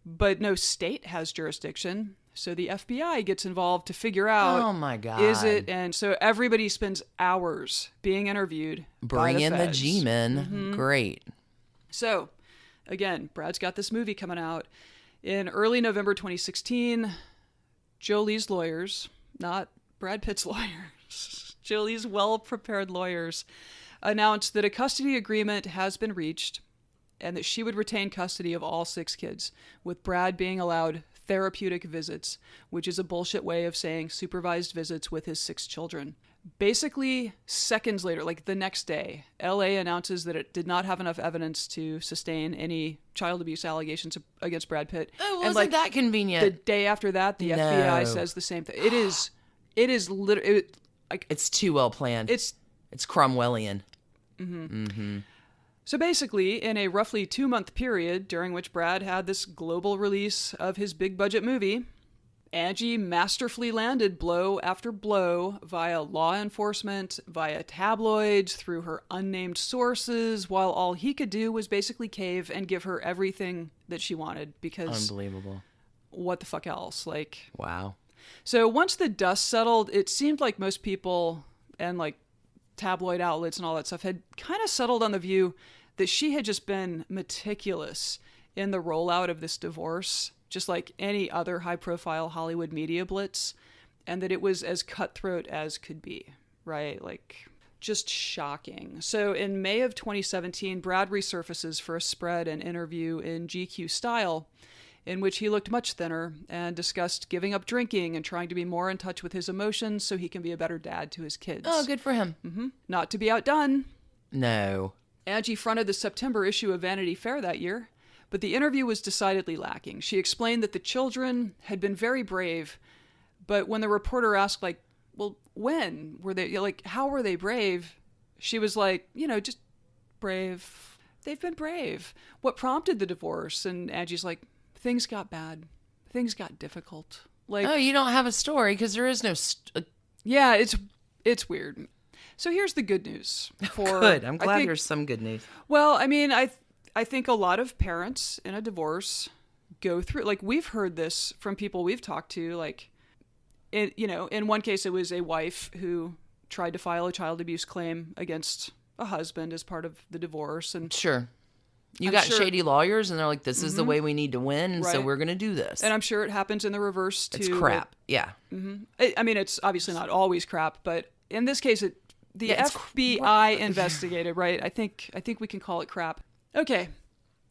but no state has jurisdiction. So the FBI gets involved to figure out, oh my God, is it? And so everybody spends hours being interviewed. Bring in the G-men. Mm-hmm. Great. So again, Brad's got this movie coming out in early November 2016. Jolie's lawyers, not Brad Pitt's lawyers, Jolie's well-prepared lawyers, announced that a custody agreement has been reached and that she would retain custody of all 6 kids, with Brad being allowed therapeutic visits, which is a bullshit way of saying supervised visits with his 6 children. Basically, seconds later, like the next day, LA announces that it did not have enough evidence to sustain any child abuse allegations against Brad Pitt. Oh, wasn't that convenient? The day after that, the FBI says the same thing. It is literally... It's too well planned. It's Cromwellian. So basically, in a roughly 2-month period during which Brad had this global release of his big budget movie, Angie masterfully landed blow after blow via law enforcement, via tabloids, through her unnamed sources, while all he could do was basically cave and give her everything that she wanted, because... Unbelievable. What the fuck else? Wow. So once the dust settled, it seemed like most people and tabloid outlets and all that stuff had kind of settled on the view that she had just been meticulous in the rollout of this divorce, just like any other high-profile Hollywood media blitz, and that it was as cutthroat as could be, right? Just shocking. So in May of 2017, Brad resurfaces for a spread and interview in GQ Style, in which he looked much thinner and discussed giving up drinking and trying to be more in touch with his emotions so he can be a better dad to his kids. Oh, good for him. Not to be outdone, No. Angie fronted the September issue of Vanity Fair that year, but the interview was decidedly lacking. She explained that the children had been very brave, but when the reporter asked, well, when were they, how were they brave? She was like, just brave. They've been brave. What prompted the divorce? And Angie's like, things got bad. Things got difficult. Oh, you don't have a story because there is no... Yeah, it's weird. So here's the good news. Good. I'm glad there's some good news. Well, I mean, I think a lot of parents in a divorce go through, we've heard this from people we've talked to, in one case it was a wife who tried to file a child abuse claim against a husband as part of the divorce. And sure. You got shady lawyers and they're like, this is the way we need to win, so we're going to do this. And I'm sure it happens in the reverse too. It's crap. Yeah. I mean, it's obviously not always crap, but in this case, the FBI investigated, right? I think we can call it crap. Okay.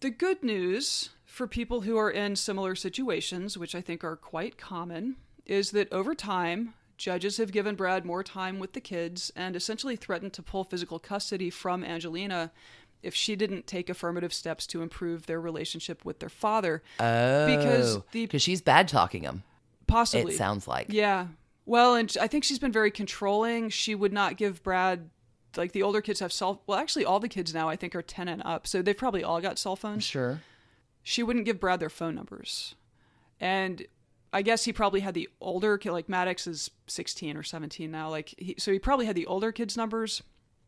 The good news for people who are in similar situations, which I think are quite common, is that over time, judges have given Brad more time with the kids and essentially threatened to pull physical custody from Angelina if she didn't take affirmative steps to improve their relationship with their father. Oh, because she's bad-talking him. Possibly. It sounds like. Yeah. Well, and I think she's been very controlling. She would not give Brad, the older kids have well, actually all the kids now I think are 10 and up, so they've probably all got cell phones. Sure. She wouldn't give Brad their phone numbers. And I guess he probably had the older kid, Maddox is 16 or 17 now, so he probably had the older kids' numbers.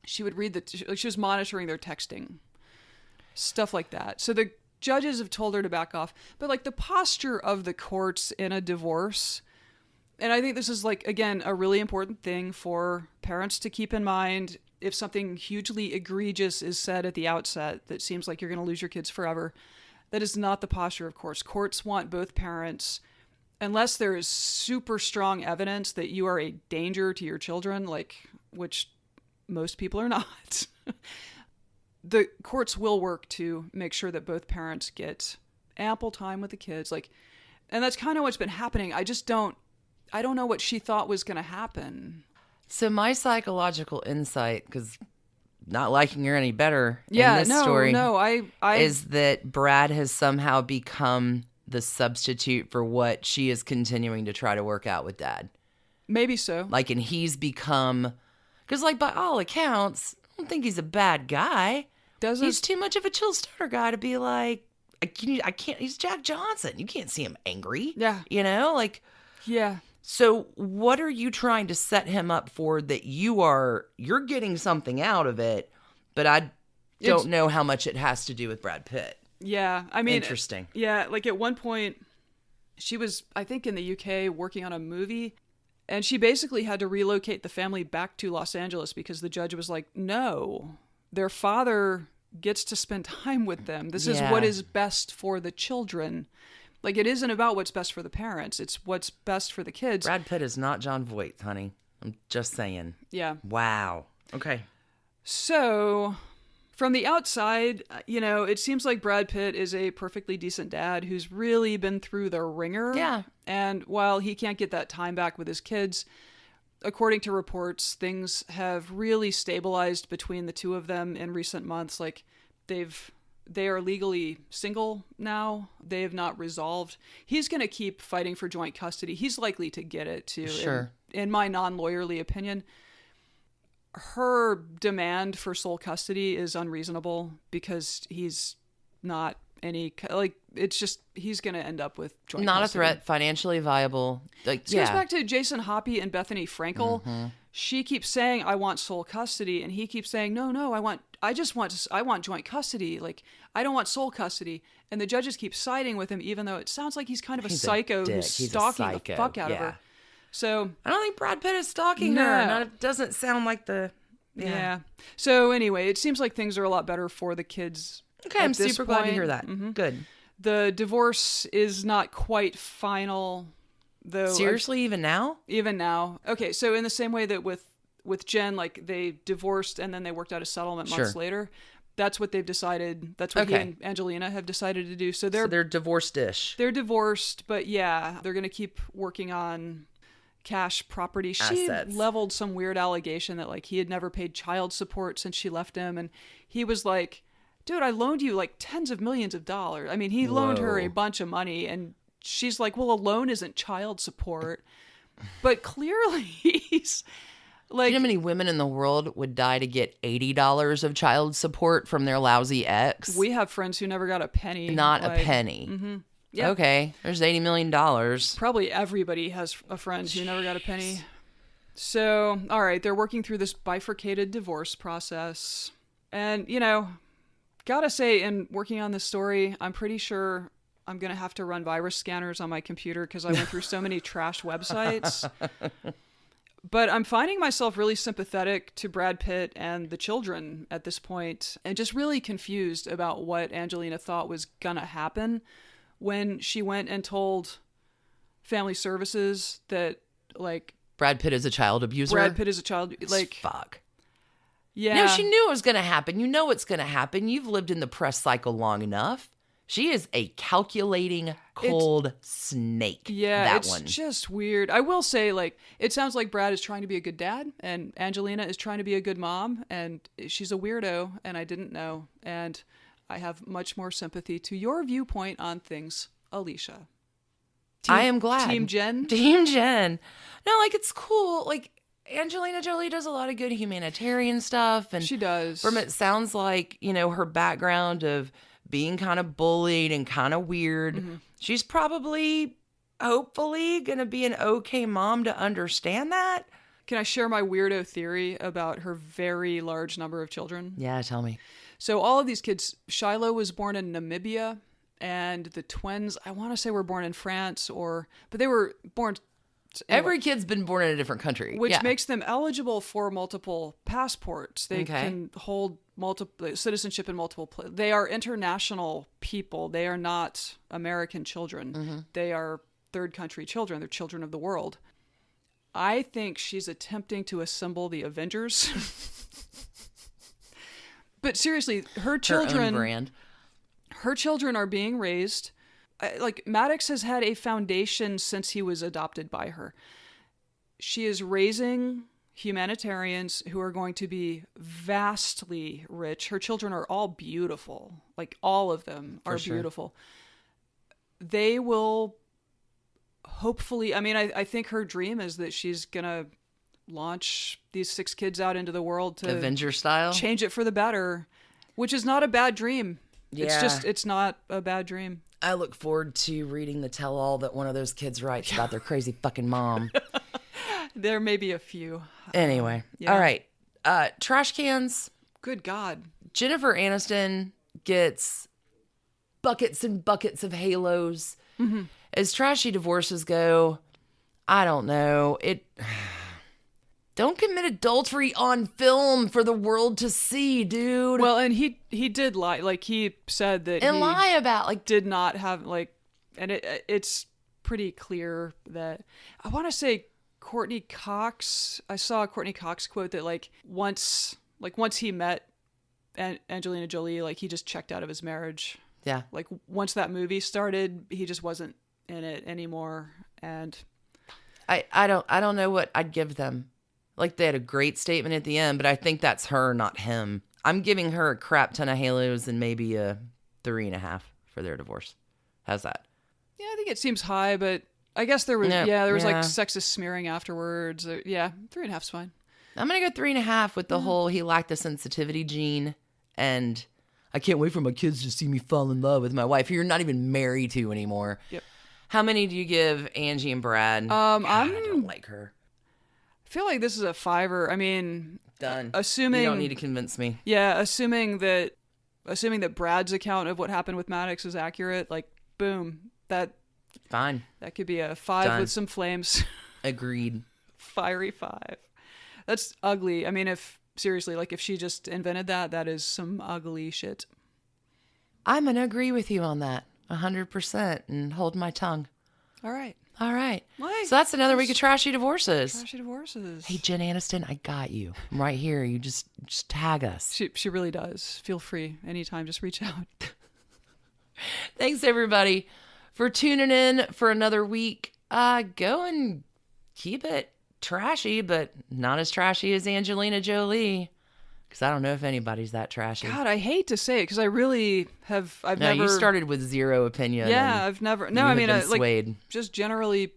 She would read she was monitoring their texting, stuff like that. So the judges have told her to back off. But the posture of the courts in a divorce, and I think this is again, a really important thing for parents to keep in mind. If something hugely egregious is said at the outset that seems like you're going to lose your kids forever, that is not the posture of courts. Courts want both parents, unless there is super strong evidence that you are a danger to your children, which most people are not. The courts will work to make sure that both parents get ample time with the kids. And that's kind of what's been happening. I don't know what she thought was going to happen. So my psychological insight, because not liking her any better in this story, is that Brad has somehow become the substitute for what she is continuing to try to work out with Dad. Maybe so. And he's become... Because, by all accounts, I don't think he's a bad guy. He's too much of a chill starter guy to be I can't, he's Jack Johnson. You can't see him angry. Yeah. Yeah. So what are you trying to set him up for that you're getting something out of it, but I don't know how much it has to do with Brad Pitt. Yeah. I mean. Interesting. Yeah. At one point, she was, I think, in the UK working on a movie. And she basically had to relocate the family back to Los Angeles because the judge was like, no, their father gets to spend time with them. This is what is best for the children. It isn't about what's best for the parents. It's what's best for the kids. Brad Pitt is not John Voight, honey. I'm just saying. Yeah. Wow. Okay. So From the outside, it seems like Brad Pitt is a perfectly decent dad who's really been through the ringer. Yeah. And while he can't get that time back with his kids, according to reports, things have really stabilized between the two of them in recent months. Like, they are legally single now. They have not resolved. He's going to keep fighting for joint custody. He's likely to get it, too. Sure. In my non-lawyerly opinion, her demand for sole custody is unreasonable because he's not it's just, he's going to end up with joint Not custody. a threat, financially viable. Like, This goes back to Jason Hoppy and Bethany Frankel. Mm-hmm. She keeps saying, I want sole custody. And he keeps saying, no, I want joint custody. Like, I don't want sole custody. And the judges keep siding with him, even though it sounds like he's kind of a psycho who's stalking the fuck out of her. So I don't think Brad Pitt is stalking her. It doesn't sound like the... Yeah. So anyway, it seems like things are a lot better for the kids. Okay, I'm super glad to hear that. Mm-hmm. Good. The divorce is not quite final, though. Seriously, even now? Even now. Okay, so in the same way that with Jen, like, they divorced and then they worked out a settlement months later, that's what they've decided. That's what he and Angelina have decided to do. So they're divorced-ish. They're divorced, but yeah, they're going to keep working on cash property. She leveled some weird allegation that, like, he had never paid child support since she left him. And he was like, dude, I loaned you like tens of millions of dollars. I mean, he loaned her a bunch of money, and she's like, well, a loan isn't child support. But clearly he's like... Do you know how many women in the world would die to get $80 of child support from their lousy ex? We have friends who never got a penny. Not a penny. Mm-hmm. Yep. Okay, there's $80 million. Probably everybody has a friend who never got a penny. So, all right, they're working through this bifurcated divorce process. And, gotta say, in working on this story, I'm pretty sure I'm going to have to run virus scanners on my computer because I went through so many trash websites. But I'm finding myself really sympathetic to Brad Pitt and the children at this point, and just really confused about what Angelina thought was going to happen when she went and told Family Services that, like... Brad Pitt is a child abuser? Brad Pitt is a child... Like, fuck. Yeah. No, she knew it was going to happen. You know it's going to happen. You've lived in the press cycle long enough. She is a calculating, cold snake. Yeah, it's just weird. I will say, like, it sounds like Brad is trying to be a good dad, and Angelina is trying to be a good mom, and she's a weirdo, and I didn't know. And I have much more sympathy to your viewpoint on things, Alicia. I am glad. Team Jen? Team Jen. No, like, it's cool. Like, Angelina Jolie does a lot of good humanitarian stuff. And she does. From it sounds like, her background of being kind of bullied and kind of weird. Mm-hmm. She's probably, hopefully, going to be an okay mom to understand that. Can I share my weirdo theory about her very large number of children? Yeah, tell me. So all of these kids, Shiloh was born in Namibia, and the twins, I want to say, were born in France, but they were born... Every kid's been born in a different country. Which makes them eligible for multiple passports. They can hold multiple citizenship in multiple places. They are international people. They are not American children. Mm-hmm. They are third country children. They're children of the world. I think she's attempting to assemble the Avengers. But seriously, her children... Her own brand. Her children are being raised... Like, Maddox has had a foundation since he was adopted by her. She is raising humanitarians who are going to be vastly rich. Her children are all beautiful. Like, all of them are beautiful. They will hopefully... I mean, I think her dream is that she's going to launch these 6 kids out into the world to... Avenger style? Change it for the better, which is not a bad dream. Yeah. It's not a bad dream. I look forward to reading the tell-all that one of those kids writes about their crazy fucking mom. There may be a few. Anyway. All right. Trash cans. Good God. Jennifer Aniston gets buckets and buckets of halos. Mm-hmm. As trashy divorces go, I don't know. Don't commit adultery on film for the world to see, dude. Well, and he did lie. Like, he said that and lie about, like, did not have, like, and it's pretty clear that, I want to say Courtney Cox. I saw a Courtney Cox quote that, like once he met Angelina Jolie, like he just checked out of his marriage. Yeah. Like once that movie started, he just wasn't in it anymore. And I don't know what I'd give them. Like they had a great statement at the end, but I think that's her, not him. I'm giving her a crap ton of halos and maybe a 3.5 for their divorce. How's that? Yeah, I think it seems high, but I guess there was like sexist smearing afterwards. 3.5's fine. I'm gonna go 3.5 with the whole he lacked the sensitivity gene, and I can't wait for my kids to see me fall in love with my wife, who you're not even married to anymore. Yep. How many do you give Angie and Brad? I don't like her. I feel like this is a 5. I mean, done. Assuming you don't need to convince me. Yeah, assuming that Brad's account of what happened with Maddox is accurate, like boom, that could be a 5 Done. with some flames. Agreed. Fiery 5. That's ugly. I mean, if she just invented that, that is some ugly shit. I'm gonna agree with you on that 100% and hold my tongue. All right. Well, so that's another week of Trashy Divorces. Trashy Divorces. Hey, Jen Aniston, I got you. I'm right here. You just tag us. She really does. Feel free anytime. Just reach out. Thanks, everybody, for tuning in for another week. Go and keep it trashy, but not as trashy as Angelina Jolie. Because I don't know if anybody's that trashy. God, I hate to say it because I really have. Never. You started with zero opinion. Yeah, I've never. No, I mean, swayed. Just generally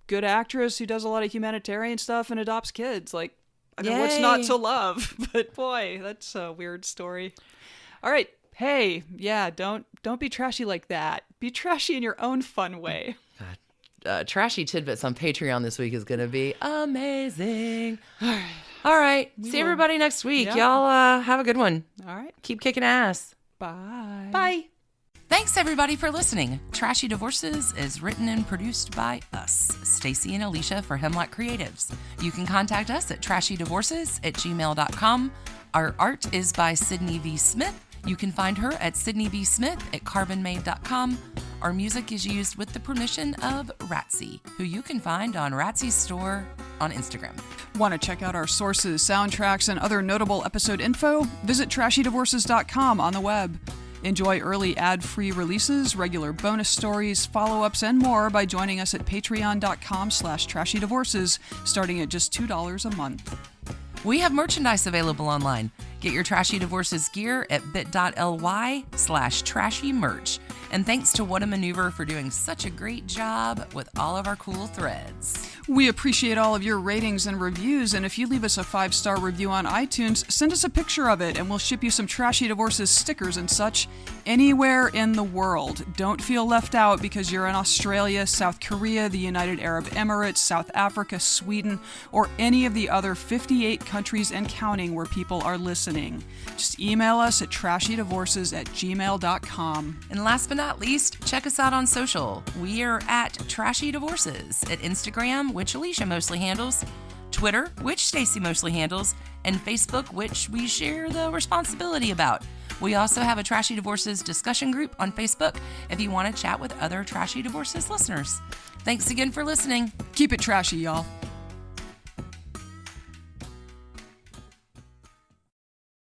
good actress who does a lot of humanitarian stuff and adopts kids. Like, I mean, what's not to love? But boy, that's a weird story. All right, hey, yeah, don't be trashy like that. Be trashy in your own fun way. God. Trashy tidbits on Patreon this week is going to be amazing. All right. See everybody next week. Yeah. Y'all have a good one. All right. Keep kicking ass. Bye. Bye. Thanks, everybody, for listening. Trashy Divorces is written and produced by us, Stacie and Alicia for Hemlock Creatives. You can contact us at trashydivorces@gmail.com. Our art is by Sydney V. Smith. You can find her at sydneyvsmith@carbonmade.com. Our music is used with the permission of Ratsy, who you can find on Ratsy's store on Instagram. Want to check out our sources, soundtracks, and other notable episode info? Visit trashydivorces.com on the web. Enjoy early ad-free releases, regular bonus stories, follow-ups, and more by joining us at patreon.com/trashydivorces, starting at just $2 a month. We have merchandise available online. Get your Trashy Divorces gear at bit.ly/trashymerch. And thanks to What a Maneuver for doing such a great job with all of our cool threads. We appreciate all of your ratings and reviews, and if you leave us a 5-star review on iTunes, send us a picture of it and we'll ship you some Trashy Divorces stickers and such anywhere in the world. Don't feel left out because you're in Australia, South Korea, the United Arab Emirates, South Africa, Sweden, or any of the other 58 countries and counting where people are listening. Just email us at trashydivorces@gmail.com. And last but not least, check us out on social. We are at Trashy Divorces at Instagram, which Alicia mostly handles, Twitter, which Stacie mostly handles, and Facebook, which we share the responsibility about. We also have a Trashy Divorces discussion group on Facebook if you want to chat with other Trashy Divorces listeners. Thanks again for listening. Keep it trashy, y'all.